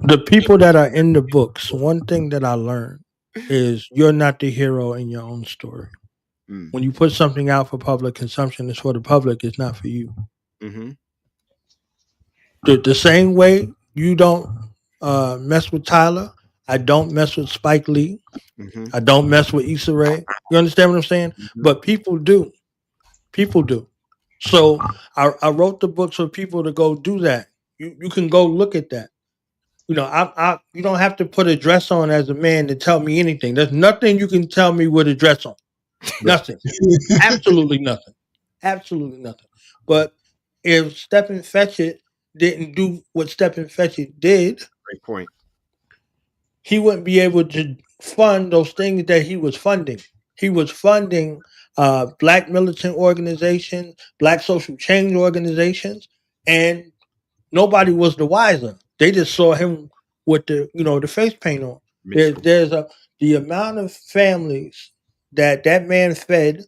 The people that are in the books, one thing that I learned is you're not the hero in your own story. Mm. When you put something out for public consumption, it's for the public. It's not for you. Mm-hmm. The same way you don't mess with Tyler, I don't mess with Spike Lee. Mm-hmm. I don't mess with Issa Rae. You understand what I'm saying? Mm-hmm. But people do. People do. So I wrote the books for people to go do that. You can go look at that. You know, I you don't have to put a dress on as a man to tell me anything. There's nothing you can tell me with a dress on. Nothing. Absolutely nothing. Absolutely nothing. But if Stephen Fetchit didn't do what Stephen Fetchit did, Great point. he wouldn't be able to fund those things that he was funding. He was funding black militant organizations, black social change organizations, and nobody was the wiser. They just saw him with the face paint on. There's the amount of families that man fed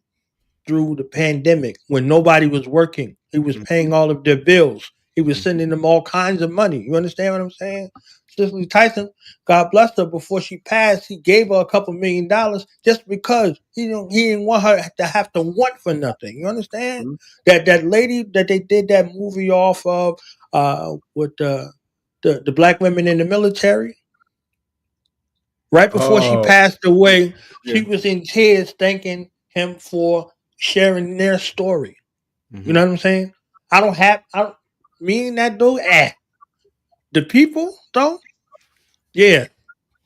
through the pandemic when nobody was working. He was paying all of their bills. He was sending them all kinds of money. You understand what I'm saying? Cicely Tyson, God bless her, before she passed, he gave her a couple $1,000,000 just because he didn't want her to have to want for nothing. You understand? Mm-hmm. That lady that they did that movie off of with the black women in the military, right before she Oh, passed away, yeah. she was in tears thanking him for sharing their story. Mm-hmm. You know what I'm saying? Me and that dude, the people though, yeah,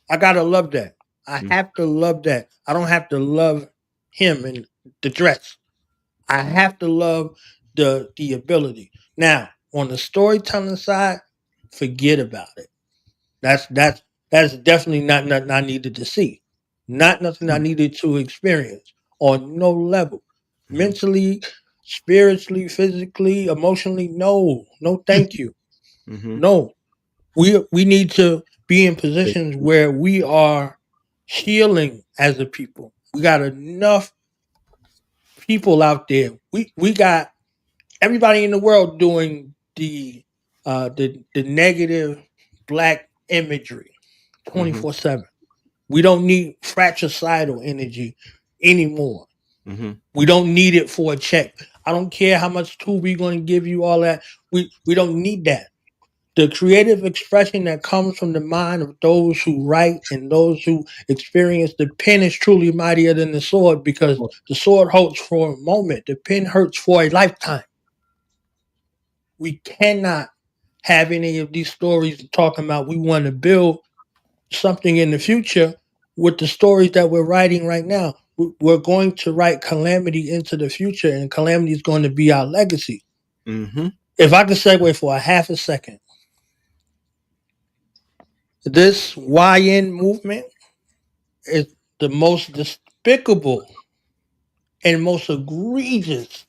I gotta love that. I have to love that. I don't have to love him and the dress. I have to love the ability. Now, on the storytelling side, forget about it. That's definitely not nothing I needed to see. Not nothing I needed to experience on no level. Mm-hmm. Mentally, spiritually, physically, emotionally, no. No thank you. Mm-hmm. No. We need to be in positions where we are healing as a people. We got enough people out there. We got everybody in the world doing the negative black imagery Mm-hmm. 24/7. We don't need fratricidal energy anymore. Mm-hmm. We don't need it for a check. I don't care how much tool we're going to give you, all that. We don't need that. The creative expression that comes from the mind of those who write and those who experience the pen is truly mightier than the sword, because the sword hurts for a moment. The pen hurts for a lifetime. We cannot have any of these stories talking about we want to build something in the future with the stories that we're writing right now. We're going to write calamity into the future, and calamity is going to be our legacy. Mm-hmm. If I could segue for a half a second, this YN movement is the most despicable and most egregious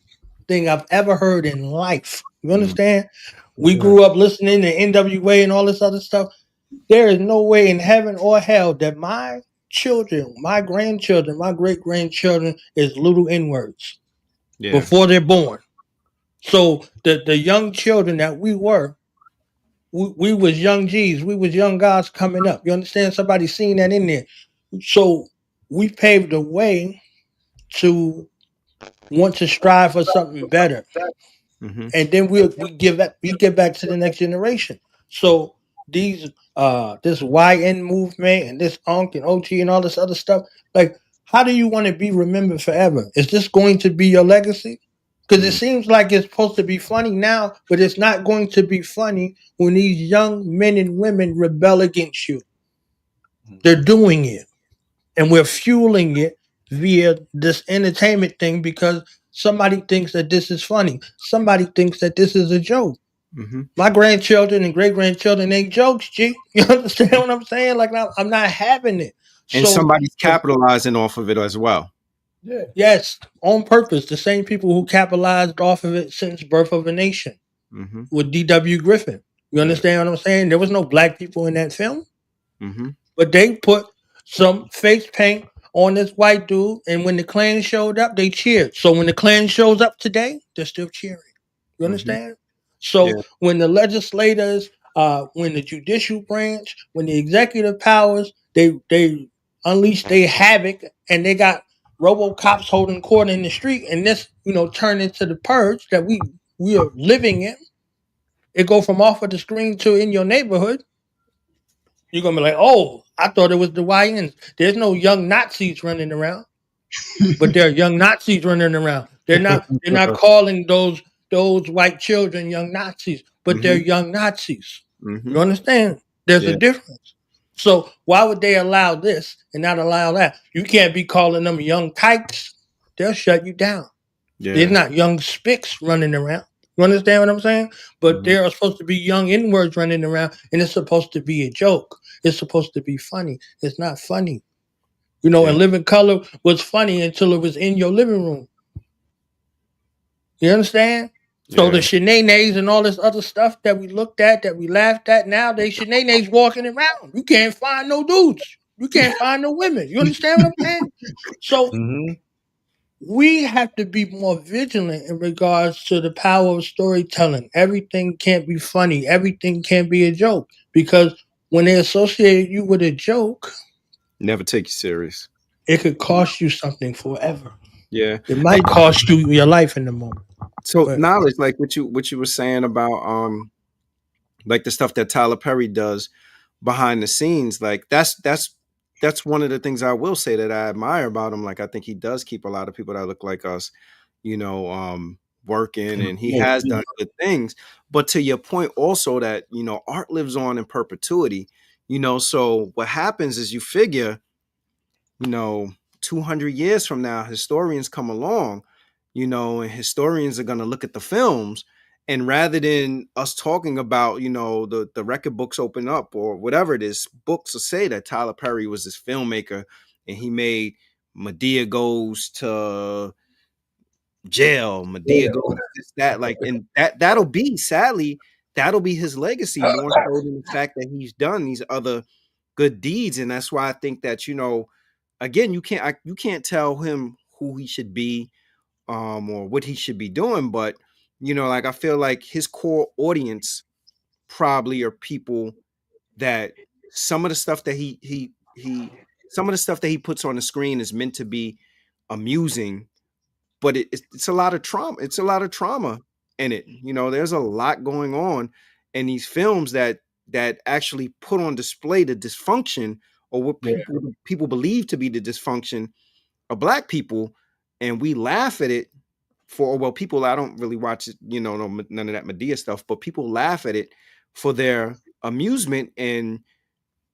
thing I've ever heard in life. You understand? We grew up listening to NWA and all this other stuff. There is no way in heaven or hell that my children, my grandchildren, my great grandchildren is little N-words before they're born. So the young children that we were, we was young G's, we was young guys coming up. You understand? Somebody seen that in there. So we paved the way to want to strive for something better. Mm-hmm. And then we give back to the next generation. So these this YN movement and this UNC and OT and all this other stuff, like, how do you want to be remembered forever? Is this going to be your legacy? Because it seems like it's supposed to be funny now, but it's not going to be funny when these young men and women rebel against you. They're doing it, and we're fueling it via this entertainment thing because somebody thinks that this is funny. Somebody thinks that this is a joke. Mm-hmm. My grandchildren and great grandchildren ain't jokes, G. You understand what I'm saying? Like, I'm not having it. And So somebody's capitalizing off of it as well. Yeah. yes, on purpose, the same people who capitalized off of it since Birth of a Nation Mm-hmm. with D.W. Griffin. You understand what I'm saying? There was no black people in that film, Mm-hmm. but they put some face paint on this white dude, and when the Klan showed up, they cheered. So when the Klan shows up today, they're still cheering. You understand? So when the legislators, when the judicial branch, when the executive powers, they unleash their havoc, and they got RoboCops holding court in the street, and this, turn into the purge that we are living in. It go from off of the screen to in your neighborhood. You're gonna be like, oh, I thought it was the YNs. There's no young Nazis running around, but there are young Nazis running around. They're not calling those white children young Nazis, but they're Mm-hmm. young Nazis. Mm-hmm. You understand? There's a Yeah. difference. So why would they allow this and not allow that? You can't be calling them young tykes. They'll shut you down. There's Yeah. not young spics running around. You understand what I'm saying? But Mm-hmm. there are supposed to be young N-words running around, and it's supposed to be a joke. It's supposed to be funny. It's not funny. Yeah. And Living Color was funny until it was in your living room. You understand? So the Yeah. shenanes and all this other stuff that we looked at, that we laughed at, now they shenanes walking around. You can't find no dudes. You can't find no women. You understand what I'm saying? So Mm-hmm. we have to be more vigilant in regards to the power of storytelling. Everything can't be funny. Everything can't be a joke. Because when they associate you with a joke, Never take you serious. it could cost you something forever. Yeah. It Hey, might cost you your life in the moment. so But knowledge, like what you were saying about like the stuff that Tyler Perry does behind the scenes, like that's one of the things I will say that I admire about him. Like I think he does keep a lot of people that look like us, working, and he has done good things. But to your point also that, art lives on in perpetuity, so what happens is you figure, you know, 200 years from now, historians come along, and historians are going to look at the films. And rather than us talking about, the record books open up or whatever it is, books will say that Tyler Perry was this filmmaker and he made Medea Goes to Jail, Medea Goes to this, that, like, and that'll be, sadly, that'll be his legacy more so than the fact that he's done these other good deeds. And that's why I think that, again, you can't tell him who he should be, or what he should be doing, but like I feel like his core audience probably are people that some of the stuff that some of the stuff that he puts on the screen is meant to be amusing, but it's a lot of trauma. It's a lot of trauma in it. There's a lot going on in these films that actually put on display the dysfunction, or what people believe to be the dysfunction of Black people, and we laugh at it for, well, people, I don't really watch it, none of that Medea stuff, but people laugh at it for their amusement. And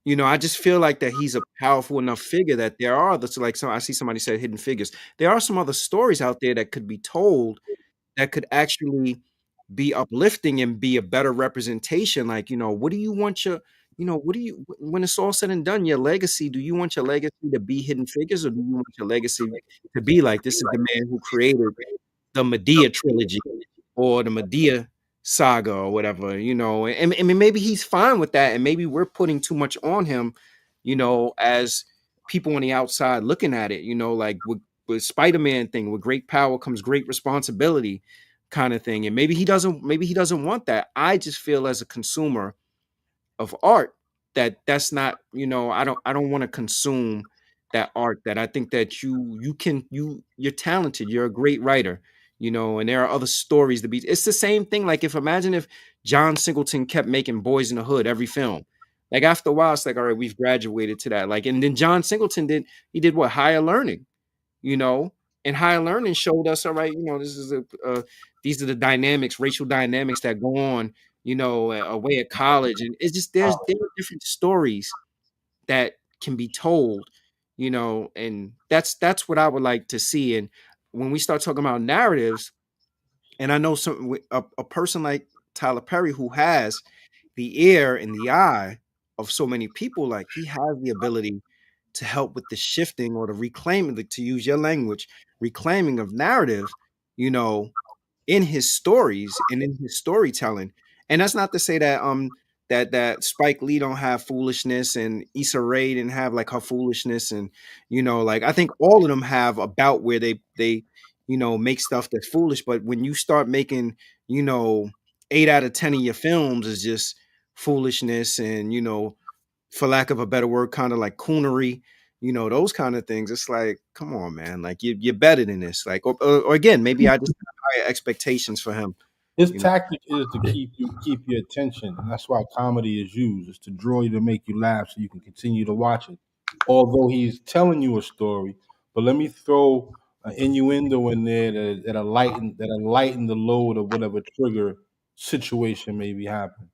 I just feel like that he's a powerful enough figure that there are others, like, I see somebody said hidden figures. There are some other stories out there that could be told that could actually be uplifting and be a better representation. Like, what do you want your, what do you, when it's all said and done, your legacy, do you want your legacy to be hidden figures, or do you want your legacy to be like, this is the man who created the Medea trilogy or the Medea saga or whatever, and maybe he's fine with that. And maybe we're putting too much on him, as people on the outside looking at it, like with Spider-Man thing, with great power comes great responsibility kind of thing. And maybe he doesn't want that. I just feel as a consumer of art that's not, I don't want to consume that art. That I think that you're talented, you're a great writer, and there are other stories to be. It's the same thing. Like, imagine if John Singleton kept making Boys in the Hood every film. Like, after a while, it's like, all right, we've graduated to that. Like, and then John Singleton did what? Higher Learning, you know, and Higher Learning showed us, all right, this is these are the dynamics, racial dynamics that go on, away at college. And it's just, there are different stories that can be told, and that's what I would like to see. And when we start talking about narratives, and I know a person like Tyler Perry, who has the ear and the eye of so many people, like, he has the ability to help with the shifting or the reclaiming, to use your language, reclaiming of narrative, you know, in his stories and in his storytelling. And that's not to say that that Spike Lee don't have foolishness, and Issa Rae didn't have like her foolishness, and like, I think all of them have about where they make stuff that's foolish. But when you start making, 8 out of 10 of your films is just foolishness, and for lack of a better word, kind of like coonery, those kind of things. It's like, come on, man, like you're better than this. Like, or again, maybe I just have higher expectations for him. His You know, tactic is to keep your attention, and that's why comedy is used, is to draw you, to make you laugh so you can continue to watch it. Although he's telling you a story, but let me throw an innuendo in there that'll lighten the load of whatever trigger situation may be happening.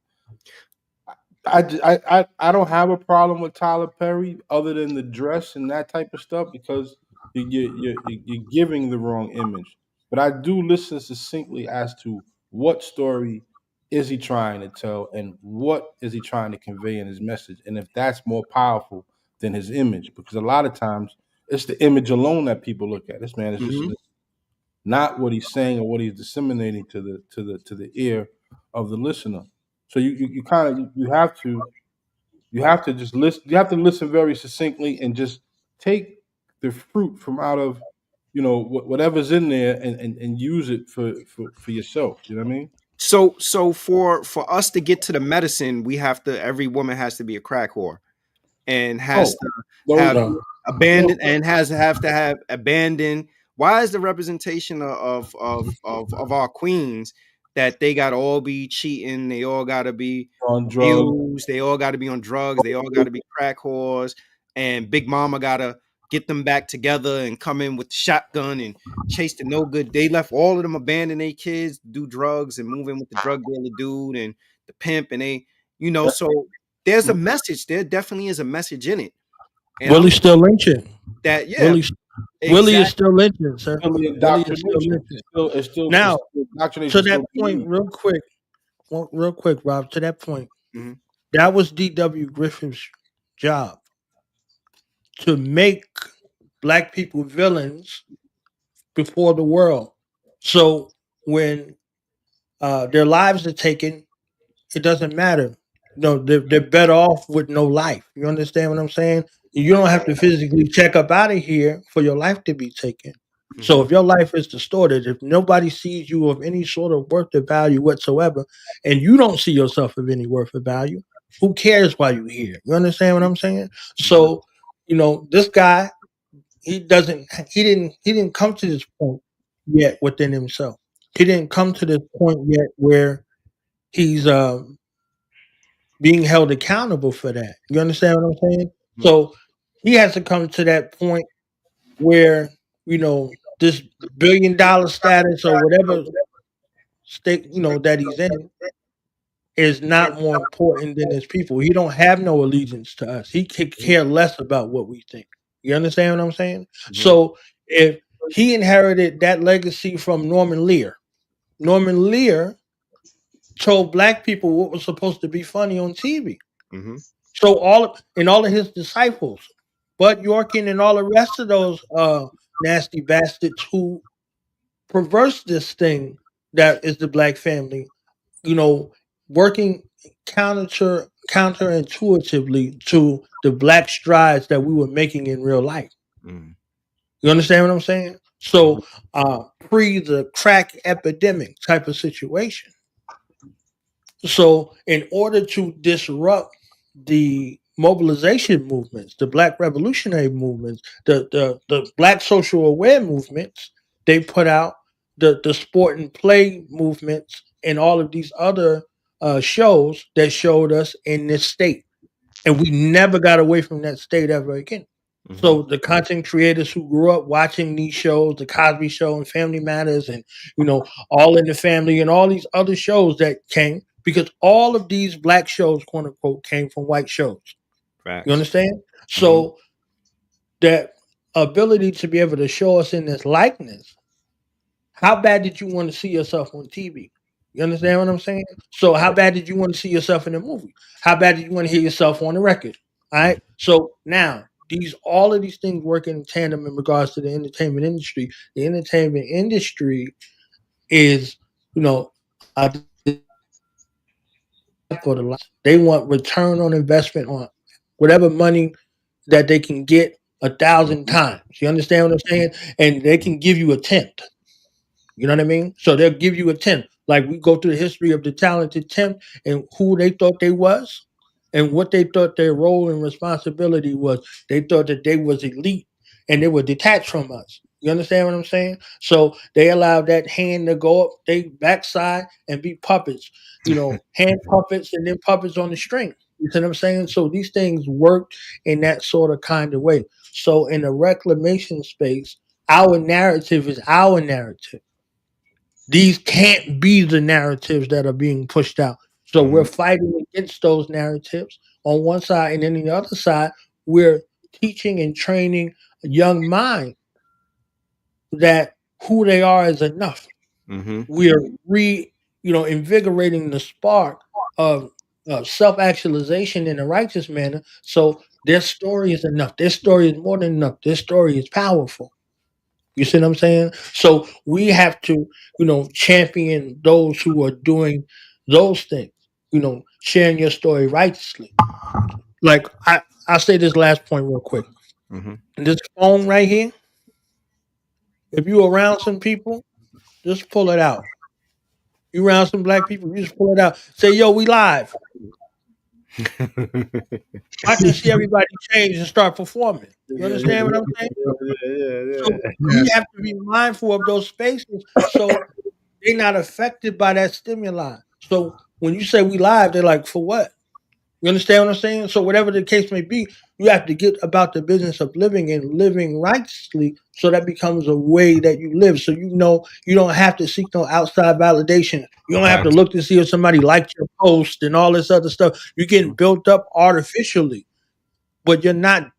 I don't have a problem with Tyler Perry other than the dress and that type of stuff, because you're giving the wrong image. But I do listen succinctly as to what story is he trying to tell and what is he trying to convey in his message, and if that's more powerful than his image, because a lot of times it's the image alone that people look at. This man is just hmm not what he's saying or what he's disseminating to the ear of the listener. So you kind of you have to just listen. You have to listen very succinctly and just take the fruit from out of whatever's in there, and use it for yourself. You know what I mean? so for us to get to the medicine, we have to. Every woman has to be a crack whore, and has Oh, to those have No. abandoned, and has to have abandoned. Why is the representation of our queens that they gotta all be cheating, they all gotta be on drugs. abused, they all gotta be on drugs, they all gotta be crack whores, and Big Mama gotta get them back together and come in with the shotgun and chase the no good. They left all of them, abandon their kids, do drugs and move in with the drug dealer dude and the pimp, and so there's a message. There definitely is a message in it. And I'm Willie's still lynching. that, yeah, Willie Willie is exactly. still lynching, sir. Still the Willie is still indoctrination. lynching. It's Now, still indoctrination to that still being point, used. real quick, Rob. To that point, hmm that was D.W. Griffith's job to make black people villains before the world. So when their lives are taken, it doesn't matter. No, they're better off with no life. You understand what I'm saying? You don't have to physically check up out of here for your life to be taken. So hmm if your life is distorted, if nobody sees you of any sort of worth or value whatsoever, and you don't see yourself of any worth or value, who cares why you're here? You understand what I'm saying? hmm So, this guy, he didn't come to this point yet within himself. He didn't come to this point yet where he's being held accountable for that. You understand what I'm saying? So he has to come to that point where this $1 billion status or whatever state that he's in is not more important than his people. He don't have no allegiance to us. He could care less about what we think. You understand what I'm saying? hmm So if he inherited that legacy from Norman Lear, Norman Lear told black people what was supposed to be funny on TV. hmm So all of his disciples, Bud Yorkin and all the rest of those nasty bastards who perverse this thing that is the black family, you know, working counterintuitively to the black strides that we were making in real life. hmm You understand what I'm saying? So pre the crack epidemic type of situation. So, in order to disrupt the mobilization movements, the Black revolutionary movements, the Black social aware movements, they put out the sport and play movements and all of these other shows that showed us in this state. And we never got away from that state ever again. hmm So the content creators who grew up watching these shows, the Cosby Show and Family Matters, and All in the Family, and all these other shows that came because all of these black shows, quote unquote, came from white shows. You Facts. understand? hmm So that ability to be able to show us in this likeness, how bad did you want to see yourself on TV? You understand what I'm saying? So how bad did you want to see yourself in a movie? How bad did you want to hear yourself on the record? All right. So now all of these things work in tandem in regards to the entertainment industry. The entertainment industry is, a for the life. They want return on investment on whatever money that they can get 1,000 times. You understand what I'm saying? And they can give you a tenth. You know what I mean? So they'll give you a tenth. Like we go through the history of the talented tenth and who they thought they was. And what they thought their role and responsibility was, they thought that they was elite and they were detached from us. You understand what I'm saying? So they allowed that hand to go up they backside and be puppets, hand puppets and then puppets on the string. You see what I'm saying? So these things work in that sort of kind of way. So in the reclamation space, our narrative is our narrative. These can't be the narratives that are being pushed out. So we're Mhm. fighting against those narratives on one side, and then on the other side, we're teaching and training a young mind that who they are is enough. Mhm. We're invigorating the spark of self-actualization in a righteous manner. So their story is enough. Their story is more than enough. Their story is powerful. You see what I'm saying? So we have to, champion those who are doing those things, sharing your story righteously. Like I'll say this last point real quick. Mhm. This phone right here, if you around some people, just pull it out. You around some black people, you just pull it out. Say, yo, we live. Watch and see everybody change and start performing. You Yeah, understand what I'm saying? So yeah. we Yes. have to be mindful of those spaces so they're not affected by that stimuli. So when you say we live, they're like, for what? You understand what I'm saying? So whatever the case may be, you have to get about the business of living and living righteously so that becomes a way that you live. So you don't have to seek no outside validation. You don't have to Facts. look to see if somebody liked your post and all this other stuff. You're getting built up artificially, but you're not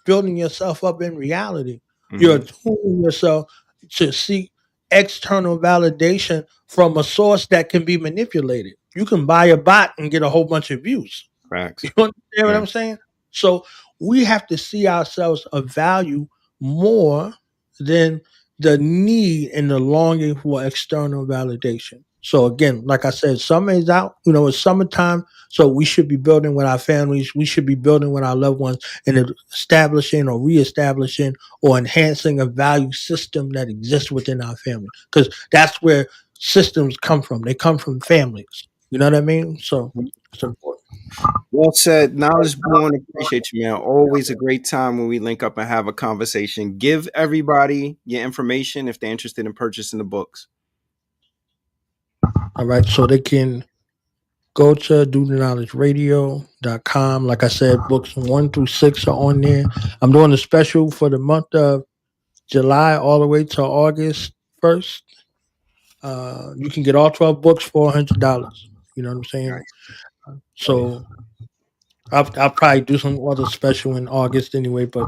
building yourself up in reality. You're Mhm. tuning yourself to seek external validation from a source that can be manipulated. You can buy a bot and get a whole bunch of views. You Facts. understand what Yeah. I'm saying? So we have to see ourselves of value more than the need and the longing for external validation. So again, like I said, summer is out. It's summertime, so we should be building with our families. We should be building with our loved ones and establishing or reestablishing or enhancing a value system that exists within our family. Because that's where systems come from. They come from families. You know what I mean? So it's important. Well said. Knowledge born. Appreciate you, man. Always a great time when we link up and have a conversation. Give everybody your information if they're interested in purchasing the books. All right. So they can go to dudeknowledgeradio.com. Like I said, books 1 through 6 are on there. I'm doing a special for the month of July all the way to August 1st. You can get all 12 books for $100. You know what I'm saying? Nice. So I'll probably do some other special in August anyway, but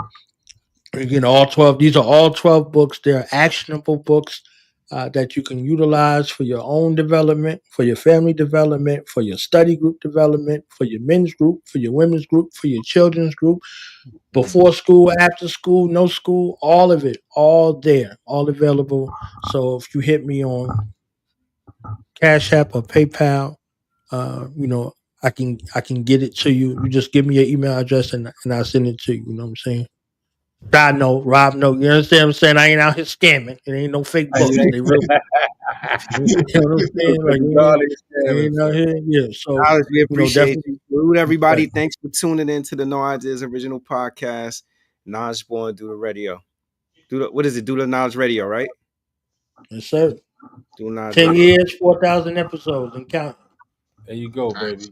all 12. These are all 12 books. They're actionable books that you can utilize for your own development, for your family development, for your study group development, for your men's group, for your women's group, for your children's group, before school, after school, no school, all of it, all there, all available. So if you hit me on Cash App or PayPal, I can get it to you. You just give me your email address and I'll send it to you. You know what I'm saying? I know, Rob know. You understand what I'm saying? I ain't out here scamming. It ain't no fake books. They real. You know what I'm saying? Like we ain't out here. Yeah. So Knowledge, we appreciate definitely. you. Salute everybody. Right. Thanks for tuning in to the No Ideas original podcast. Knowledge born through the radio. What is it? Do the Knowledge Radio, right? Yes, sir. Do Knowledge 10 Radio. years, 4,000 episodes, and counting. There you go, Nice. baby.